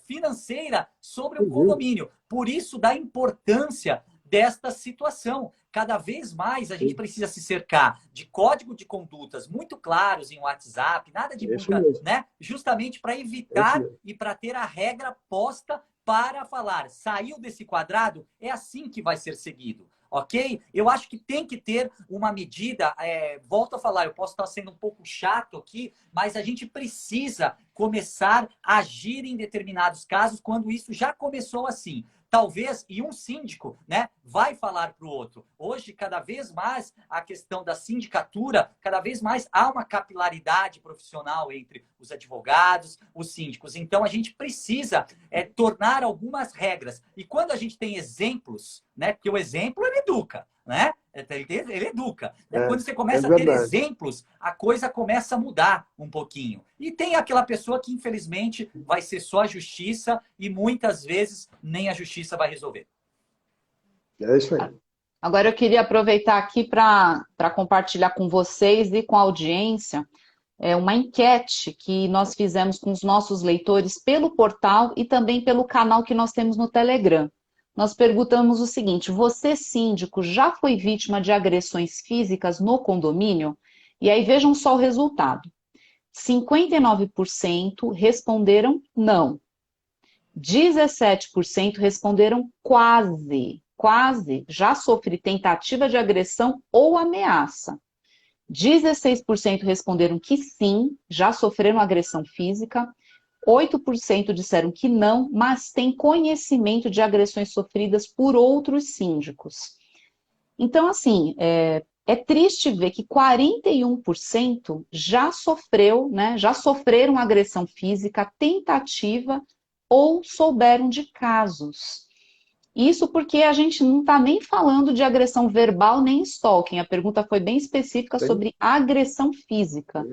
financeira sobre o condomínio. Por isso da importância desta situação. Cada vez mais a gente precisa se cercar de código de condutas muito claros em WhatsApp, nada de muita, né? Justamente para evitar e para ter a regra posta para falar, saiu desse quadrado, é assim que vai ser seguido. Ok? Eu acho que tem que ter uma medida, volto a falar, eu posso estar sendo um pouco chato aqui, mas a gente precisa começar a agir em determinados casos quando isso já começou assim. Talvez, e um síndico, né, vai falar para o outro. Hoje, cada vez mais, a questão da sindicatura, cada vez mais há uma capilaridade profissional entre os advogados, os síndicos. Então, a gente precisa tornar algumas regras. E quando a gente tem exemplos, né, porque o exemplo, ele educa, né? Ele educa. Quando você começa a ter exemplos, a coisa começa a mudar um pouquinho. E tem aquela pessoa que, infelizmente, vai ser só a justiça e muitas vezes nem a justiça vai resolver. É isso aí. Agora eu queria aproveitar aqui para compartilhar com vocês e com a audiência uma enquete que nós fizemos com os nossos leitores pelo portal e também pelo canal que nós temos no Telegram. Nós perguntamos o seguinte: você, síndico, já foi vítima de agressões físicas no condomínio? E aí vejam só o resultado. 59% responderam não. 17% responderam quase, já sofri tentativa de agressão ou ameaça. 16% responderam que sim, já sofreram agressão física. 8% disseram que não, mas têm conhecimento de agressões sofridas por outros síndicos. Então, assim, é triste ver que 41% já sofreram agressão física, tentativa ou souberam de casos. Isso porque a gente não está nem falando de agressão verbal nem stalking. A pergunta foi bem específica sobre agressão física.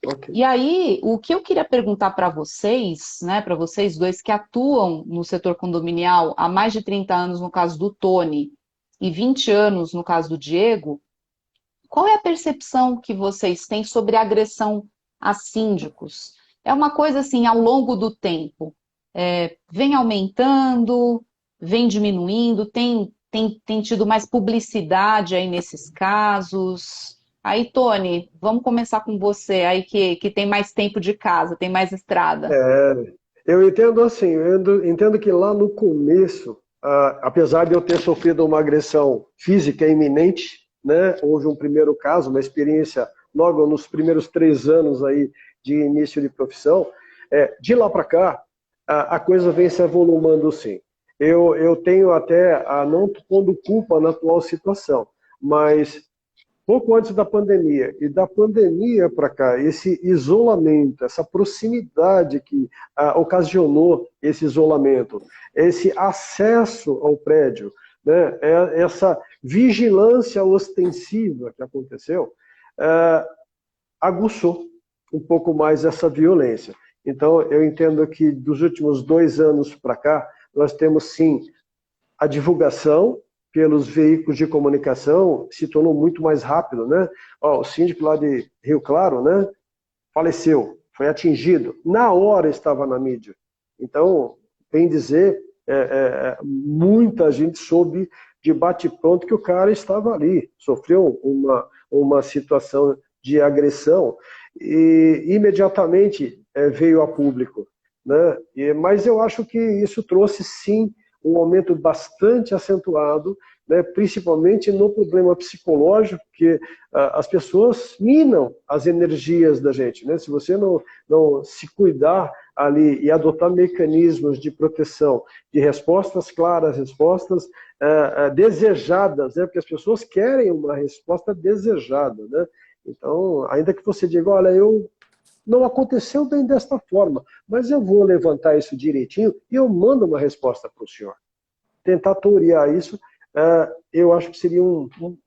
Okay. E aí, o que eu queria perguntar para vocês, né, para vocês dois que atuam no setor condominial há mais de 30 anos no caso do Tony e 20 anos no caso do Diego, qual é a percepção que vocês têm sobre agressão a síndicos? É uma coisa assim, ao longo do tempo, vem aumentando, vem diminuindo, tem tido mais publicidade aí nesses casos? Aí, Tony, vamos começar com você, aí que tem mais tempo de casa, tem mais estrada. Eu entendo assim, eu entendo que lá no começo, apesar de eu ter sofrido uma agressão física iminente, né, houve um primeiro caso, uma experiência logo nos primeiros 3 anos aí de início de profissão, de lá para cá, a coisa vem se avolumando sim. Eu tenho até, não pondo culpa na atual situação, mas pouco antes da pandemia, e da pandemia para cá, esse isolamento, essa proximidade que ocasionou esse isolamento, esse acesso ao prédio, né, essa vigilância ostensiva que aconteceu, aguçou um pouco mais essa violência. Então, eu entendo que dos últimos 2 anos para cá, nós temos sim a divulgação, pelos veículos de comunicação se tornou muito mais rápido, né? Ó, o síndico lá de Rio Claro, né, faleceu, foi atingido, na hora estava na mídia. Então, bem dizer, muita gente soube de bate-pronto que o cara estava ali, sofreu uma situação de agressão e imediatamente veio a público, né? Mas eu acho que isso trouxe sim um aumento bastante acentuado, né, principalmente no problema psicológico, que as pessoas minam as energias da gente, né? Se você não se cuidar ali e adotar mecanismos de proteção, de respostas claras, respostas desejadas, né? Porque as pessoas querem uma resposta desejada, né? Então, ainda que você diga, olha, não aconteceu bem desta forma, mas eu vou levantar isso direitinho e eu mando uma resposta para o senhor. Tentar torear isso, eu acho que seria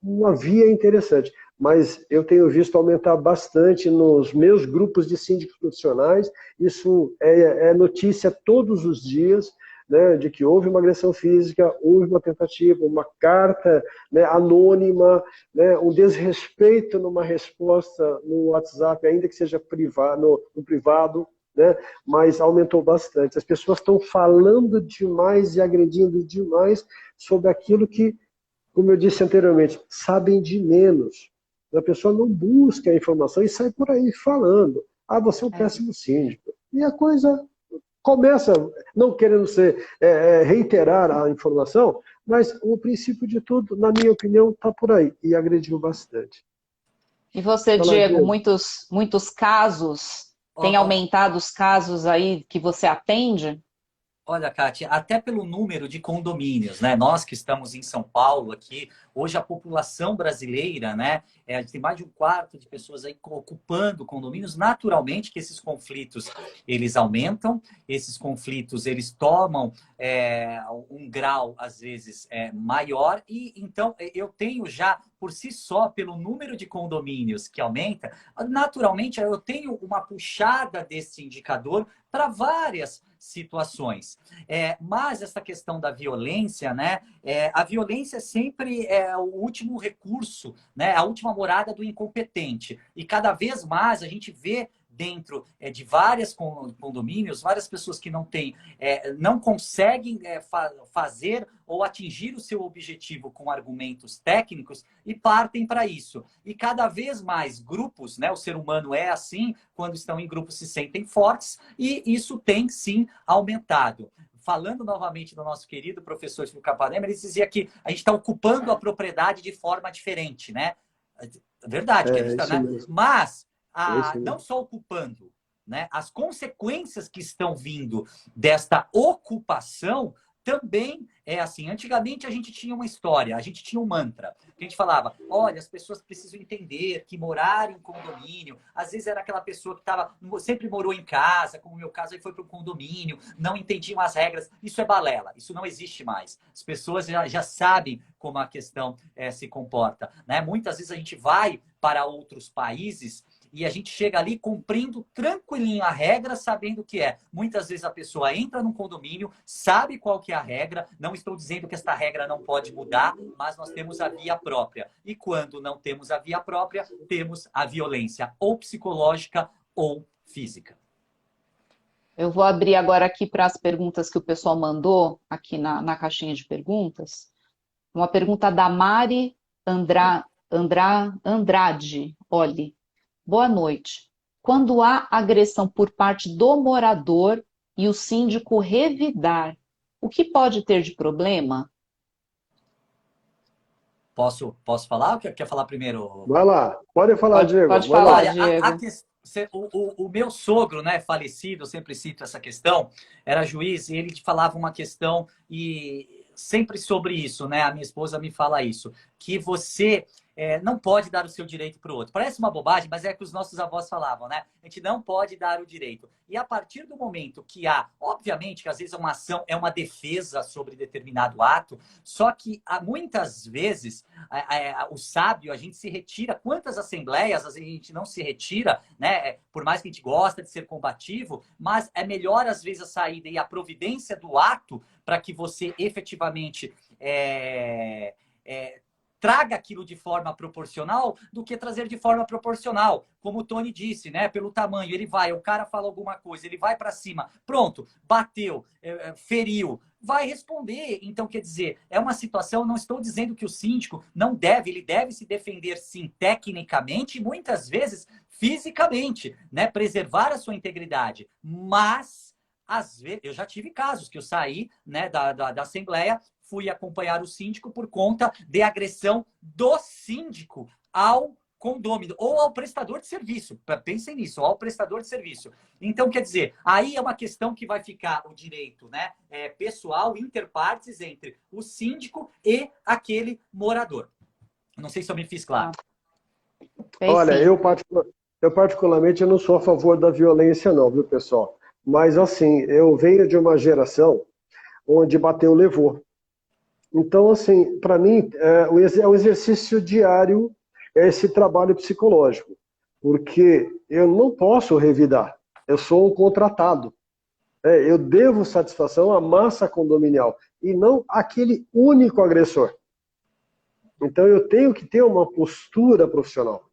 uma via interessante. Mas eu tenho visto aumentar bastante nos meus grupos de síndicos profissionais. Isso é notícia todos os dias, né, de que houve uma agressão física, houve uma tentativa, uma carta, né, anônima, né, um desrespeito numa resposta no WhatsApp, ainda que seja privado, no privado, né, mas aumentou bastante. As pessoas estão falando demais e agredindo demais sobre aquilo que, como eu disse anteriormente, sabem de menos. A pessoa não busca a informação e sai por aí falando. Ah, você é um péssimo síndico. E a coisa começa, não querendo reiterar a informação, mas o princípio de tudo, na minha opinião, está por aí. E agrediu bastante. E você, Fala, Diego, Diego. muitos casos, tem Ó, aumentado os casos aí que você atende? olha, Kátia, até pelo número de condomínios, né? Nós que estamos em São Paulo aqui, hoje a população brasileira, né? A gente tem mais de um quarto de pessoas aí ocupando condomínios. Naturalmente que esses conflitos, eles aumentam, esses conflitos, eles tomam um grau, às vezes, maior. E então, eu tenho já, por si só, pelo número de condomínios que aumenta, naturalmente eu tenho uma puxada desse indicador para várias situações. Mas essa questão da violência, né? A violência sempre é o último recurso, né? A última morada do incompetente. E cada vez mais a gente vê dentro de vários condomínios, várias pessoas que não conseguem fazer ou atingir o seu objetivo com argumentos técnicos e partem para isso. E cada vez mais grupos, né, o ser humano é assim, quando estão em grupos se sentem fortes, e isso tem sim aumentado. Falando novamente do nosso querido professor Silvio Capanema, ele dizia que a gente está ocupando a propriedade de forma diferente, né? Verdade, que a gente está, Isso né? mesmo. Mas Isso não mesmo. só ocupando, né? As consequências que estão vindo desta ocupação também é assim. Antigamente a gente tinha uma história, a gente tinha um mantra. Que a gente falava, olha, as pessoas precisam entender que morar em condomínio, às vezes era aquela pessoa que sempre morou em casa, como no meu caso, aí foi para o condomínio, não entendiam as regras. Isso é balela, isso não existe mais. As pessoas já sabem como a questão se comporta, né? Muitas vezes a gente vai para outros países e a gente chega ali cumprindo tranquilinho a regra, sabendo o que é. Muitas vezes a pessoa entra num condomínio, sabe qual que é a regra. Não estou dizendo que esta regra não pode mudar, mas nós temos a via própria. E quando não temos a via própria, temos a violência ou psicológica ou física. Eu vou abrir agora aqui para as perguntas que o pessoal mandou aqui na caixinha de perguntas. Uma pergunta da Mari Andrade. Olhe, boa noite. Quando há agressão por parte do morador e o síndico revidar, o que pode ter de problema? Posso falar ou quer falar primeiro? Vai lá, pode falar, Diego. Pode Vai lá. falar, Olha, Diego. o meu sogro, né, falecido, eu sempre cito essa questão, era juiz e ele falava uma questão e sempre sobre isso, né? A minha esposa me fala isso, que você não pode dar o seu direito para o outro. Parece uma bobagem, mas é que os nossos avós falavam, né? A gente não pode dar o direito. E a partir do momento que há, obviamente que às vezes uma ação é uma defesa sobre determinado ato, só que muitas vezes o sábio, a gente se retira. Quantas assembleias a gente não se retira, né? Por mais que a gente gosta de ser combativo, mas é melhor às vezes a saída e a providência do ato para que você efetivamente traga aquilo de forma proporcional do que trazer de forma proporcional. Como o Tony disse, né? Pelo tamanho, ele vai, o cara fala alguma coisa, ele vai para cima, pronto, bateu, feriu, vai responder. Então, quer dizer, é uma situação, não estou dizendo que o síndico não deve, ele deve se defender sim, tecnicamente e muitas vezes fisicamente, né? Preservar a sua integridade, mas às vezes, eu já tive casos que eu saí, né, da Assembleia, fui acompanhar o síndico por conta de agressão do síndico ao condômino ou ao prestador de serviço. Pensem nisso, ao prestador de serviço. Então, quer dizer, aí é uma questão que vai ficar o direito, né, pessoal, interpartes entre o síndico e aquele morador. Não sei se eu me fiz claro. Olha, eu particularmente não sou a favor da violência não, viu, pessoal? Mas assim, eu venho de uma geração onde bateu, levou. Então, assim, para mim, é um exercício diário esse trabalho psicológico, porque eu não posso revidar, eu sou um contratado. Eu devo satisfação à massa condominial e não àquele único agressor. Então, eu tenho que ter uma postura profissional.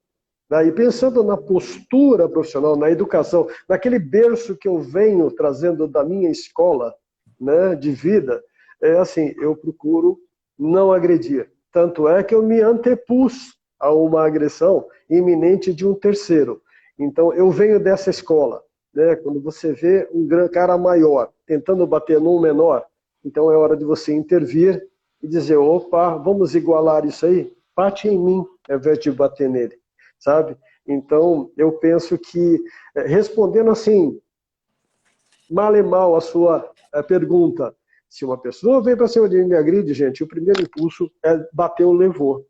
E pensando na postura profissional, na educação, naquele berço que eu venho trazendo da minha escola, né, de vida, assim, eu procuro não agredir. Tanto é que eu me antepus a uma agressão iminente de um terceiro. Então, eu venho dessa escola, né? Quando você vê um cara maior tentando bater num menor, então é hora de você intervir e dizer, opa, vamos igualar isso aí? Bate em mim, ao invés de bater nele, sabe? Então, eu penso que, respondendo assim, mal e mal a sua pergunta, se uma pessoa vem para cima de mim e me agride, gente, o primeiro impulso é bater ou levou.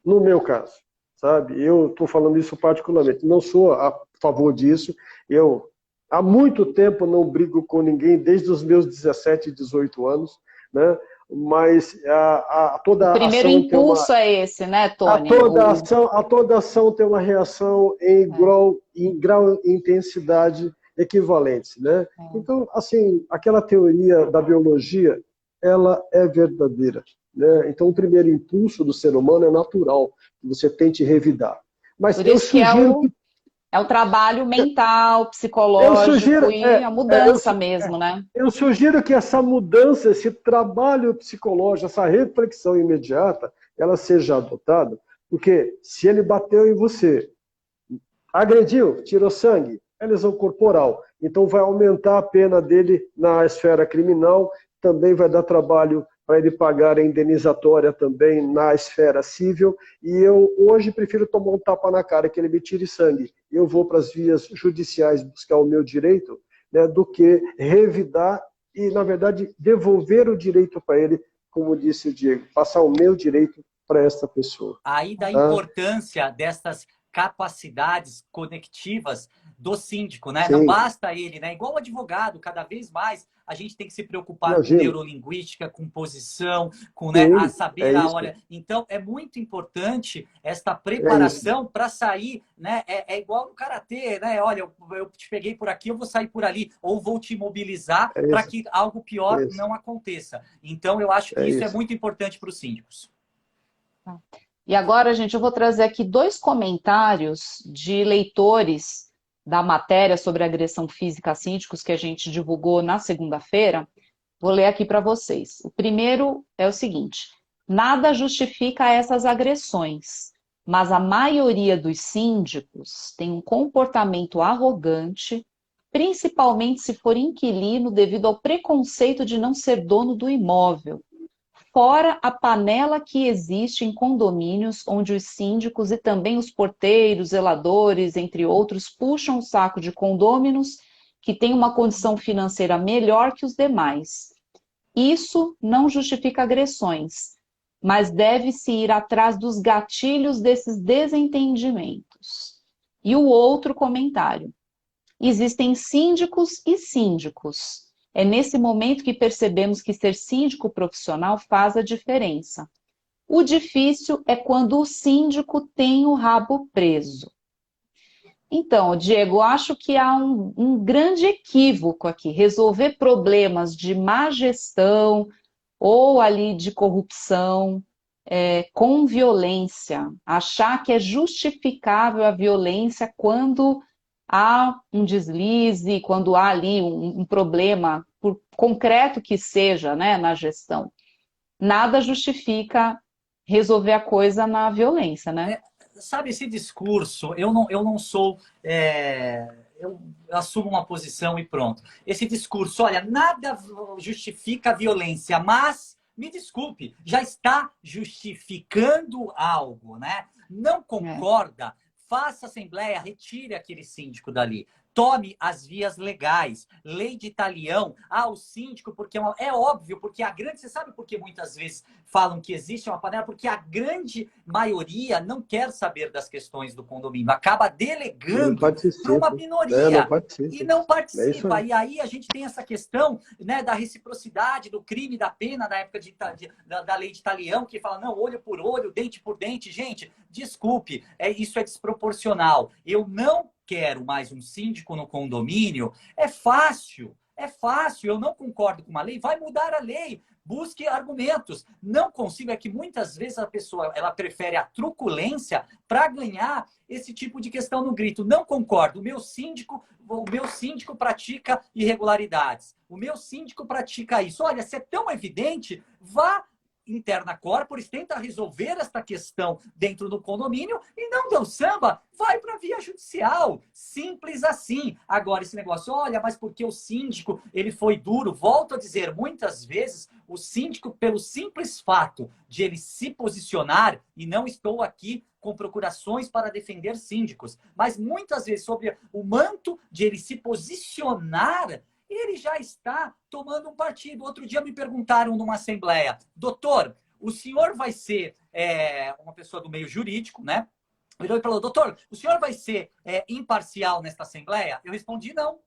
No meu caso, sabe? Eu estou falando isso particularmente. Não sou a favor disso. Eu, há muito tempo, não brigo com ninguém, desde os meus 17, 18 anos, né? Mas toda o primeiro ação impulso é esse, né, Tony? A toda ação tem uma reação em grau e intensidade equivalentes, né? Então, assim, aquela teoria da biologia, ela é verdadeira, né? Então, o primeiro impulso do ser humano é natural, que você tente revidar. Mas por eu isso sugiro que é o trabalho mental, psicológico e a mudança mesmo, né? Eu sugiro que essa mudança, esse trabalho psicológico, essa reflexão imediata, ela seja adotada, porque se ele bateu em você, agrediu, tirou sangue, é lesão corporal. Então vai aumentar a pena dele na esfera criminal, também vai dar trabalho para ele pagar a indenizatória também na esfera civil. E eu hoje prefiro tomar um tapa na cara que ele me tire sangue. Eu vou para as vias judiciais buscar o meu direito, né, do que revidar e, na verdade, devolver o direito para ele, como disse o Diego, passar o meu direito para esta pessoa. Aí da importância dessas capacidades conectivas do síndico, né? Sim. Não basta ele, né? Igual o advogado, cada vez mais a gente tem que se preocupar com neurolinguística, com posição, com, né, a saber a hora. Então, é muito importante esta preparação para sair, né? É igual no karatê, né? Olha, eu te peguei por aqui, eu vou sair por ali, ou vou te imobilizar para que algo pior não aconteça. Então, eu acho que isso é muito importante para os síndicos. E agora, gente, eu vou trazer aqui 2 comentários de leitores da matéria sobre agressão física a síndicos que a gente divulgou na segunda-feira. Vou ler aqui para vocês. O primeiro é o seguinte: nada justifica essas agressões, mas a maioria dos síndicos tem um comportamento arrogante, principalmente se for inquilino devido ao preconceito de não ser dono do imóvel. Fora a panela que existe em condomínios onde os síndicos e também os porteiros, zeladores, entre outros, puxam o saco de condôminos que têm uma condição financeira melhor que os demais. Isso não justifica agressões, mas deve-se ir atrás dos gatilhos desses desentendimentos. E o outro comentário: existem síndicos e síndicos. É nesse momento que percebemos que ser síndico profissional faz a diferença. O difícil é quando o síndico tem o rabo preso. Então, Diego, eu acho que há um grande equívoco aqui. Resolver problemas de má gestão ou ali de corrupção com violência. Achar que é justificável a violência quando há um deslize, quando há ali um problema, por concreto que seja, né, na gestão. Nada justifica resolver a coisa na violência, né? Sabe, esse discurso, eu não sou. Eu assumo uma posição e pronto. Esse discurso, olha, nada justifica a violência, mas, me desculpe, já está justificando algo, né? Não concorda? Faça assembleia, retire aquele síndico dali. Tome as vias legais. Lei de talião. Ah, o síndico, porque é óbvio, porque a grande... Você sabe por que muitas vezes falam que existe uma panela? Porque a grande maioria não quer saber das questões do condomínio. Acaba delegando para uma minoria. Não participa. E não participa. E aí a gente tem essa questão, né, da reciprocidade, do crime, da pena, da época da lei de talião, que fala, não, olho por olho, dente por dente. Gente, desculpe, isso é desproporcional. Eu não quero mais um síndico no condomínio. É fácil, eu não concordo com uma lei, vai mudar a lei, busque argumentos. Não consigo, é que muitas vezes a pessoa ela prefere a truculência para ganhar esse tipo de questão no grito. Não concordo, o meu síndico pratica irregularidades, o meu síndico pratica isso. Olha, se é tão evidente, vá interna corporis, tenta resolver esta questão dentro do condomínio e não deu samba, vai para a via judicial. Simples assim. Agora, esse negócio, olha, mas porque o síndico, ele foi duro, volto a dizer, muitas vezes, o síndico, pelo simples fato de ele se posicionar, e não estou aqui com procurações para defender síndicos, mas muitas vezes sobre o manto de ele se posicionar, ele já está tomando um partido. Outro dia me perguntaram numa assembleia, doutor, o senhor vai ser uma pessoa do meio jurídico, né? Ele falou, doutor, o senhor vai ser imparcial nesta assembleia? Eu respondi, não,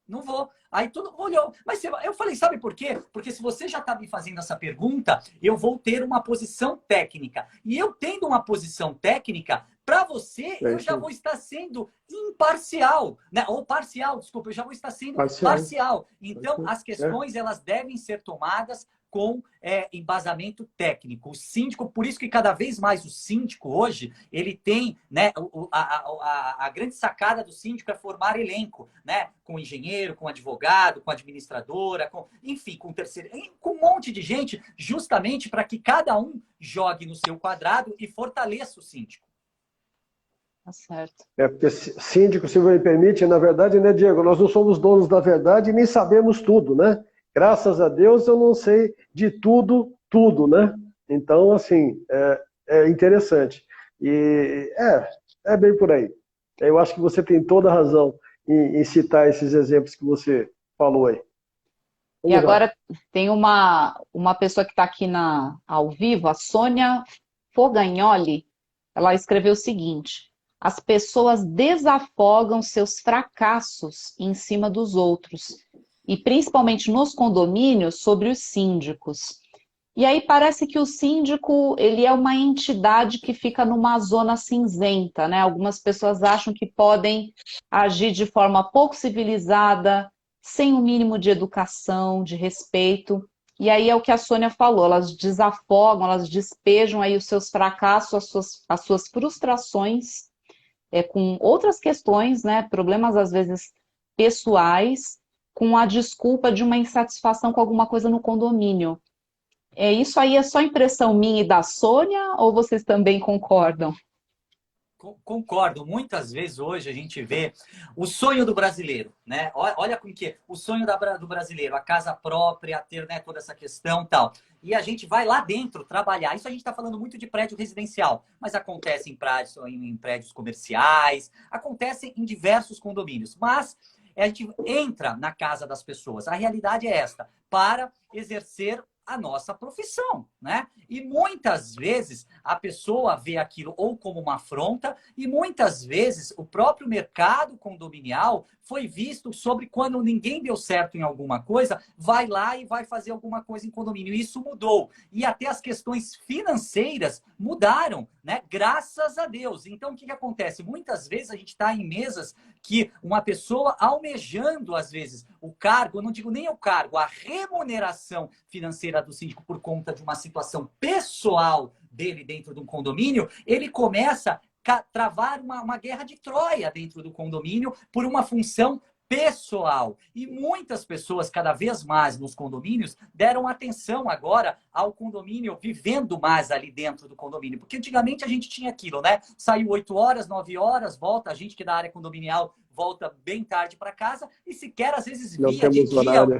não vou. Aí todo mundo olhou. Mas eu falei, sabe por quê? Porque se você já está me fazendo essa pergunta, eu vou ter uma posição técnica. E eu tendo uma posição técnica, para você, eu já vou estar sendo imparcial, né? Ou parcial, desculpa, eu já vou estar sendo parcial. Então, as questões, elas devem ser tomadas com embasamento técnico. O síndico, por isso que cada vez mais o síndico hoje, ele tem, né, a grande sacada do síndico é formar elenco, né? Com engenheiro, com advogado, com administradora, enfim, com terceiro, com um monte de gente, justamente para que cada um jogue no seu quadrado e fortaleça o síndico. Tá certo. Porque síndico, se me permite, na verdade, né, Diego, nós não somos donos da verdade e nem sabemos tudo, né? Graças a Deus eu não sei de tudo, né? Então, assim, é interessante. E é bem por aí. Eu acho que você tem toda a razão em citar esses exemplos que você falou aí. E agora tem uma pessoa que está aqui ao vivo, a Sônia Fogagnoli. Ela escreveu o seguinte: as pessoas desafogam seus fracassos em cima dos outros, e principalmente nos condomínios, sobre os síndicos. E aí parece que o síndico, ele é uma entidade que fica numa zona cinzenta, né? Algumas pessoas acham que podem agir de forma pouco civilizada, sem o mínimo de educação, de respeito. E aí é o que a Sônia falou, elas desafogam, elas despejam aí os seus fracassos, as suas frustrações, com outras questões, né? Problemas às vezes pessoais, com a desculpa de uma insatisfação com alguma coisa no condomínio. Isso aí é só impressão minha e da Sônia, ou vocês também concordam? Concordo. Muitas vezes hoje a gente vê o sonho do brasileiro, né? Olha com que o sonho do brasileiro, a casa própria, ter, né, toda essa questão e tal. E a gente vai lá dentro trabalhar. Isso a gente está falando muito de prédio residencial, mas acontece em prédios comerciais, acontece em diversos condomínios. Mas a gente entra na casa das pessoas. A realidade é esta: para exercer a nossa profissão, né? E muitas vezes a pessoa vê aquilo ou como uma afronta e muitas vezes o próprio mercado condominial foi visto sobre quando ninguém deu certo em alguma coisa, vai lá e vai fazer alguma coisa em condomínio. Isso mudou. E até as questões financeiras mudaram, né? Graças a Deus. Então, o que acontece? Muitas vezes a gente está em mesas que uma pessoa almejando, às vezes, o cargo, eu não digo nem o cargo, a remuneração financeira do síndico por conta de uma situação pessoal dele dentro de um condomínio, ele começa a travar uma guerra de Troia dentro do condomínio por uma função pessoal. E muitas pessoas, cada vez mais nos condomínios, deram atenção agora ao condomínio, vivendo mais ali dentro do condomínio. Porque antigamente a gente tinha aquilo, né? Saiu 8 horas, 9 horas, volta, a gente que é da área condominial volta bem tarde para casa e sequer às vezes via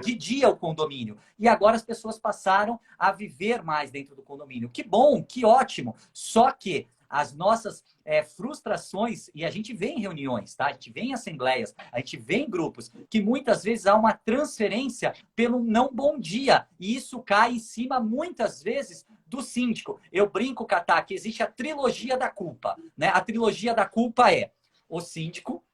de dia o condomínio. E agora as pessoas passaram a viver mais dentro do condomínio. Que bom, que ótimo. Só que as nossas frustrações, e a gente vê em reuniões, tá? A gente vê em assembleias, a gente vê em grupos, que muitas vezes há uma transferência pelo não bom dia. E isso cai em cima, muitas vezes, do síndico. Eu brinco, Catá, que existe a trilogia da culpa, né? A trilogia da culpa é o síndico,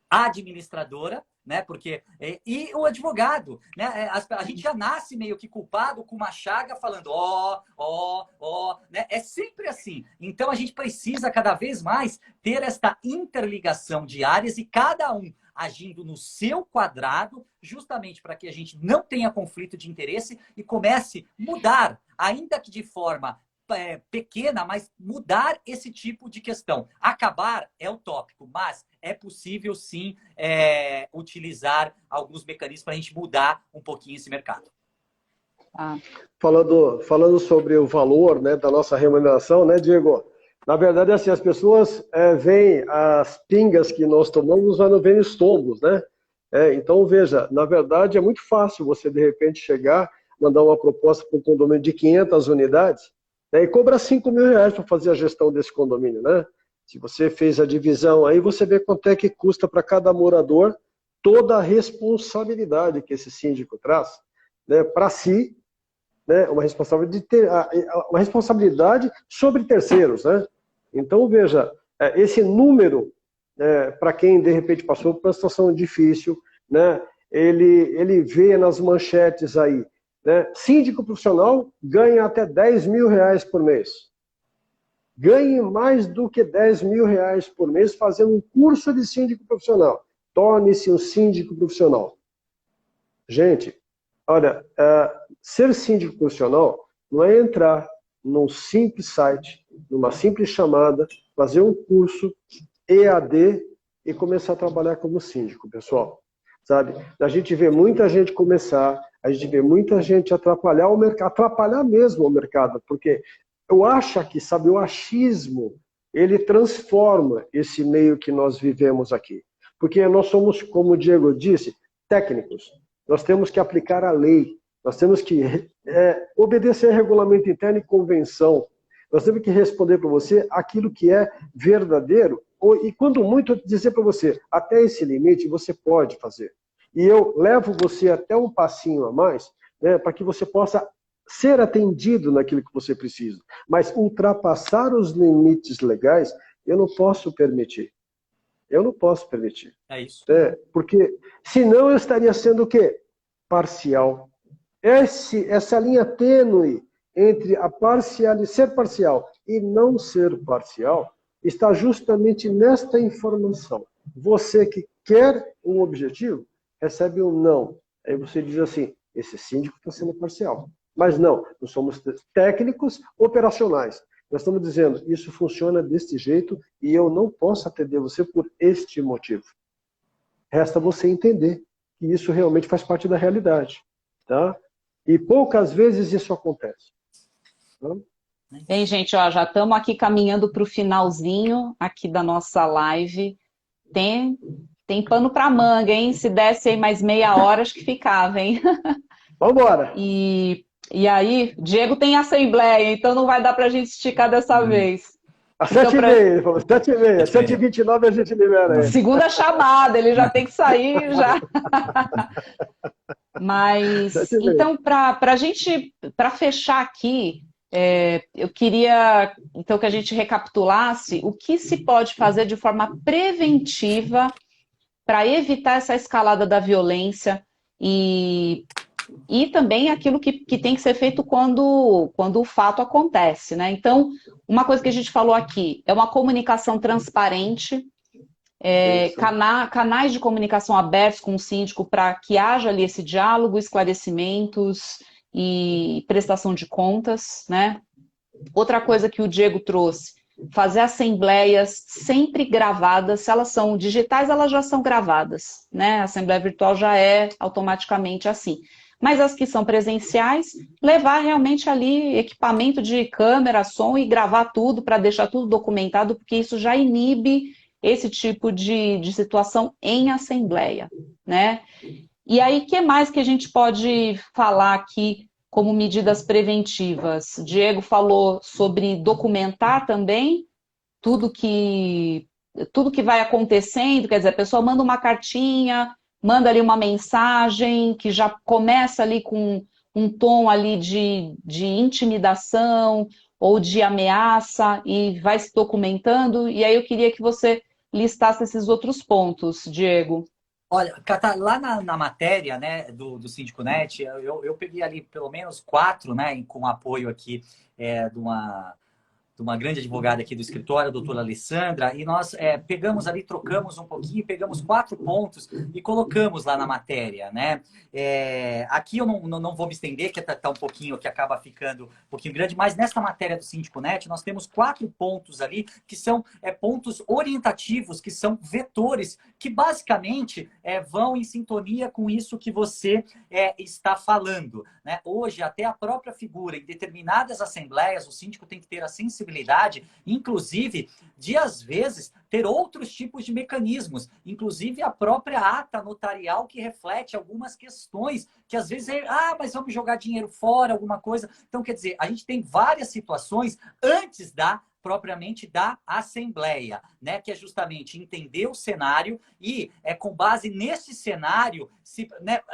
a administradora, né? Porque e o advogado, né? A gente já nasce meio que culpado com uma chaga falando né? É sempre assim. Então a gente precisa cada vez mais ter esta interligação de áreas e cada um agindo no seu quadrado, justamente para que a gente não tenha conflito de interesse e comece a mudar, ainda que de forma pequena, mas mudar esse tipo de questão. Acabar é utópico, mas é possível sim utilizar alguns mecanismos para a gente mudar um pouquinho esse mercado. Falando sobre o valor, né, da nossa remuneração, né, Diego? Na verdade, assim, as pessoas veem as pingas que nós tomamos, mas não veem os tombos, né? Então, veja, na verdade é muito fácil você, de repente, chegar, mandar uma proposta para um condomínio de 500 unidades, e cobra 5 mil reais para fazer a gestão desse condomínio, né? Se você fez a divisão aí, você vê quanto é que custa para cada morador toda a responsabilidade que esse síndico traz, né, para si, né, uma responsabilidade sobre terceiros, né? Então, veja, esse número, para quem de repente passou por uma situação difícil, né, ele vê nas manchetes aí, né? Síndico profissional ganha até 10 mil reais por mês. Ganhe mais do que 10 mil reais por mês fazendo um curso de síndico profissional. Torne-se um síndico profissional. Gente, olha, ser síndico profissional não é entrar num simples site, numa simples chamada, fazer um curso EAD e começar a trabalhar como síndico, pessoal. Sabe? A gente vê muita gente começar, a gente vê muita gente atrapalhar o mercado, atrapalhar mesmo o mercado, porque eu acho que, sabe, o achismo, ele transforma esse meio que nós vivemos aqui. Porque nós somos, como o Diego disse, técnicos. Nós temos que aplicar a lei, nós temos que obedecer regulamento interno e convenção. Nós temos que responder para você aquilo que é verdadeiro, e quando muito dizer para você, até esse limite você pode fazer. E eu levo você até um passinho a mais, né, para que você possa ser atendido naquilo que você precisa. Mas ultrapassar os limites legais, eu não posso permitir. Eu não posso permitir. É isso. Porque senão eu estaria sendo o quê? Parcial. Essa linha tênue entre ser parcial e não ser parcial está justamente nesta informação. Você que quer um objetivo, recebe um não. Aí você diz assim, esse síndico está sendo parcial. Mas não, nós somos técnicos operacionais. Nós estamos dizendo, isso funciona deste jeito e eu não posso atender você por este motivo. Resta você entender que isso realmente faz parte da realidade. Tá? E poucas vezes isso acontece. Tá? Bem, gente, ó, já estamos aqui caminhando para o finalzinho aqui da nossa live. Tem pano para manga, hein? Se desse aí mais meia hora, acho que ficava, hein? Vamos embora! E aí, Diego tem assembleia, então não vai dar para a gente esticar dessa vez. Às 7h30, ele falou, 7h30, 7h29 a gente libera aí. Segunda chamada, ele já tem que sair já. Mas, então, para fechar aqui, eu queria então que a gente recapitulasse o que se pode fazer de forma preventiva para evitar essa escalada da violência e também aquilo que tem que ser feito quando o fato acontece, né? Então, uma coisa que a gente falou aqui é uma comunicação transparente, canais de comunicação abertos com o síndico para que haja ali esse diálogo, esclarecimentos e prestação de contas, né? Outra coisa que o Diego trouxe, fazer assembleias sempre gravadas, se elas são digitais, elas já são gravadas, né? A assembleia virtual já é automaticamente assim. Mas as que são presenciais, levar realmente ali equipamento de câmera, som e gravar tudo para deixar tudo documentado, porque isso já inibe esse tipo de situação em assembleia, né? E aí, o que mais que a gente pode falar aqui como medidas preventivas? Diego falou sobre documentar também tudo que vai acontecendo, quer dizer, a pessoa manda uma cartinha, manda ali uma mensagem que já começa ali com um tom ali de intimidação ou de ameaça e vai se documentando. E aí eu queria que você listasse esses outros pontos, Diego. Olha, Cata, lá na matéria, né, do Síndico Net, eu peguei ali pelo menos 4, né, com apoio aqui de uma grande advogada aqui do escritório, a doutora Alessandra, e nós pegamos ali, trocamos um pouquinho, pegamos 4 pontos e colocamos lá na matéria, né? Aqui eu não vou me estender, que tá um pouquinho, que acaba ficando um pouquinho grande, mas nesta matéria do Síndico Net, nós temos 4 pontos ali, que são pontos orientativos, que são vetores, que basicamente vão em sintonia com isso que você está falando, né? Hoje, até a própria figura, em determinadas assembleias, o síndico tem que ter a sensibilidade, inclusive, de, às vezes, ter outros tipos de mecanismos, inclusive a própria ata notarial que reflete algumas questões, que às vezes mas vamos jogar dinheiro fora, alguma coisa. Então, quer dizer, a gente tem várias situações antes propriamente da assembleia, né? Que é justamente entender o cenário e, com base nesse cenário,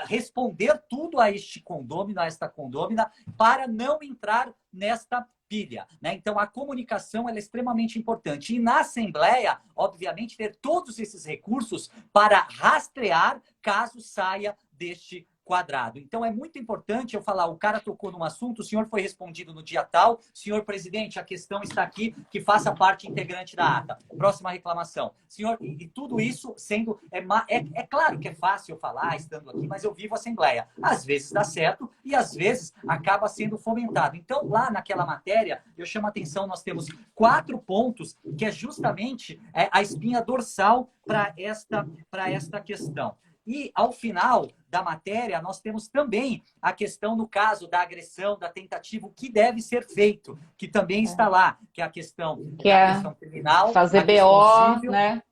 responder tudo a este condômino, a esta condômina, para não entrar nesta pilha, né? Então, a comunicação ela é extremamente importante. E na assembleia, obviamente, ter todos esses recursos para rastrear caso saia deste quadrado. Então, é muito importante eu falar, o cara tocou num assunto, o senhor foi respondido no dia tal, senhor presidente, a questão está aqui, que faça parte integrante da ata. Próxima reclamação. Senhor, e tudo isso sendo... É claro que é fácil eu falar estando aqui, mas eu vivo a assembleia. Às vezes dá certo e às vezes acaba sendo fomentado. Então, lá naquela matéria, eu chamo a atenção, nós temos 4 pontos, que é justamente a espinha dorsal para esta questão. E, ao final da matéria, nós temos também a questão, no caso da agressão, da tentativa, o que deve ser feito, que também está lá, que é a questão da questão criminal, fazer a questão BO, civil, né?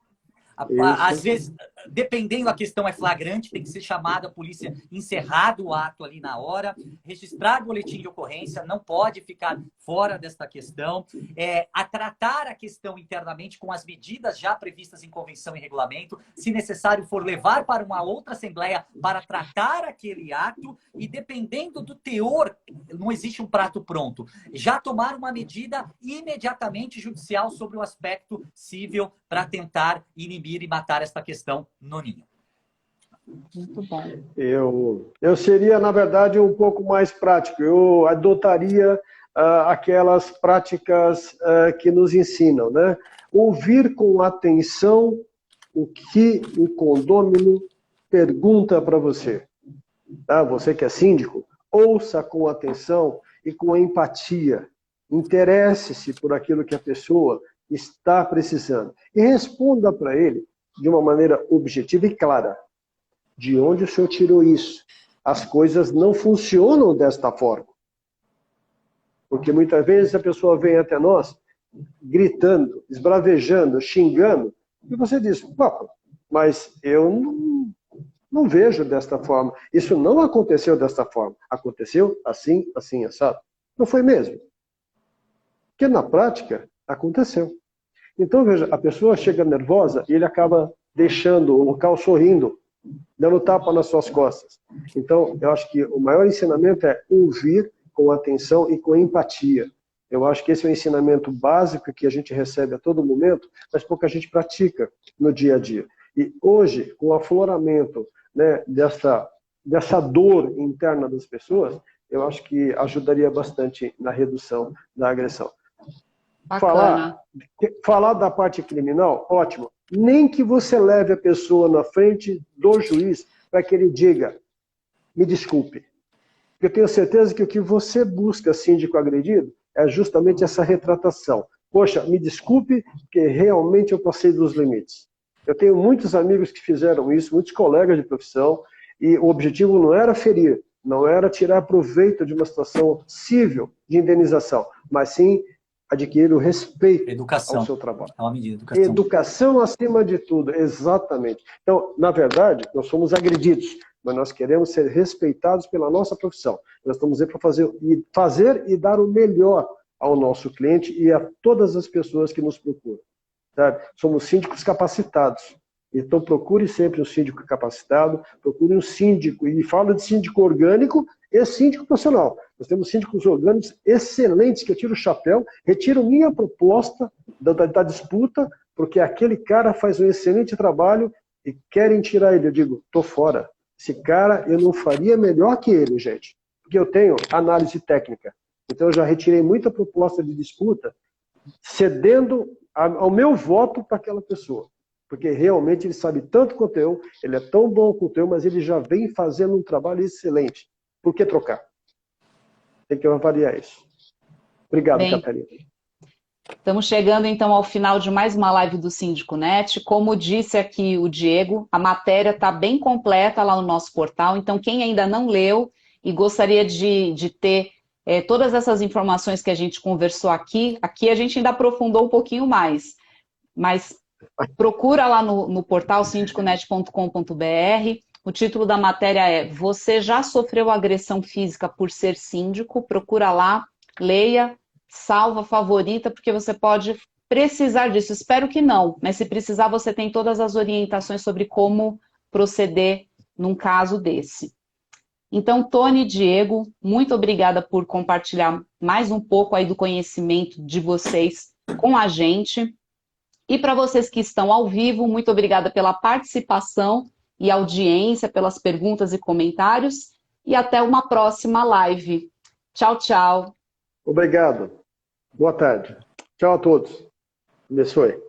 Às vezes, dependendo a questão é flagrante, tem que ser chamada a polícia, encerrado o ato ali na hora, registrar o boletim de ocorrência, não pode ficar fora desta questão, a tratar a questão internamente com as medidas já previstas em convenção e regulamento, se necessário for levar para uma outra assembleia para tratar aquele ato e dependendo do teor, não existe um prato pronto, já tomar uma medida imediatamente judicial sobre o aspecto civil para tentar inibir e matar esta questão no ninho. Muito bom. Eu seria, na verdade, um pouco mais prático. Eu adotaria aquelas práticas que nos ensinam, né? Ouvir com atenção o que o condômino pergunta para você. Tá? Você que é síndico, ouça com atenção e com empatia. Interesse-se por aquilo que a pessoa está precisando. E responda para ele de uma maneira objetiva e clara. De onde o senhor tirou isso? As coisas não funcionam desta forma. Porque muitas vezes a pessoa vem até nós gritando, esbravejando, xingando, e você diz, papo, mas eu não vejo desta forma. Isso não aconteceu desta forma. Aconteceu assim, assim, assado. Não foi mesmo. Porque na prática, aconteceu. Então, veja, a pessoa chega nervosa e ele acaba deixando o local sorrindo. dando tapa nas suas costas. Então, eu acho que o maior ensinamento é ouvir com atenção e com empatia. Eu acho que esse é um ensinamento básico que a gente recebe a todo momento, mas pouca gente pratica no dia a dia. E hoje, com o afloramento, né, dessa dor interna das pessoas, eu acho que ajudaria bastante na redução da agressão. Bacana. Falar da parte criminal, ótimo. Nem que você leve a pessoa na frente do juiz para que ele diga, me desculpe. Eu tenho certeza que o que você busca, síndico agredido, é justamente essa retratação. Poxa, me desculpe, porque realmente eu passei dos limites. Eu tenho muitos amigos que fizeram isso, muitos colegas de profissão, e o objetivo não era ferir, não era tirar proveito de uma situação cível de indenização, mas sim adquirir o respeito Educação. ao seu trabalho. É uma medida, educação. Educação acima de tudo, exatamente. Então, na verdade, nós somos agredidos, mas nós queremos ser respeitados pela nossa profissão. Nós estamos aí para fazer e dar o melhor ao nosso cliente e a todas as pessoas que nos procuram. Sabe? Somos síndicos capacitados. Então, procure sempre um síndico capacitado, procure um síndico, e falo de síndico orgânico e síndico profissional. Nós temos síndicos orgânicos excelentes, que eu tiro o chapéu, retiro minha proposta da disputa, porque aquele cara faz um excelente trabalho e querem tirar ele. Eu digo, tô fora. Esse cara eu não faria melhor que ele, gente. Porque eu tenho análise técnica. Então eu já retirei muita proposta de disputa, cedendo ao meu voto para aquela pessoa. Porque realmente ele sabe tanto quanto eu, ele é tão bom quanto eu, mas ele já vem fazendo um trabalho excelente. Por que trocar? Tem que avaliar isso. Obrigado, Bem, Catarina. estamos chegando então ao final de mais uma live do Síndico Net. Como disse aqui o Diego, a matéria está bem completa lá no nosso portal, então quem ainda não leu e gostaria de ter todas essas informações que a gente conversou aqui a gente ainda aprofundou um pouquinho mais, mas procura lá no portal sindiconet.com.br. O título da matéria é Você já sofreu agressão física por ser síndico? Procura lá, leia, salva, favorita, porque você pode precisar disso. Espero que não, mas se precisar você tem todas as orientações sobre como proceder num caso desse. Então, Tony e Diego, muito obrigada por compartilhar mais um pouco aí do conhecimento de vocês com a gente. E para vocês que estão ao vivo, muito obrigada pela participação e audiência, pelas perguntas e comentários. E até uma próxima live. Tchau, tchau. Obrigado. Boa tarde. Tchau a todos. Abençoe.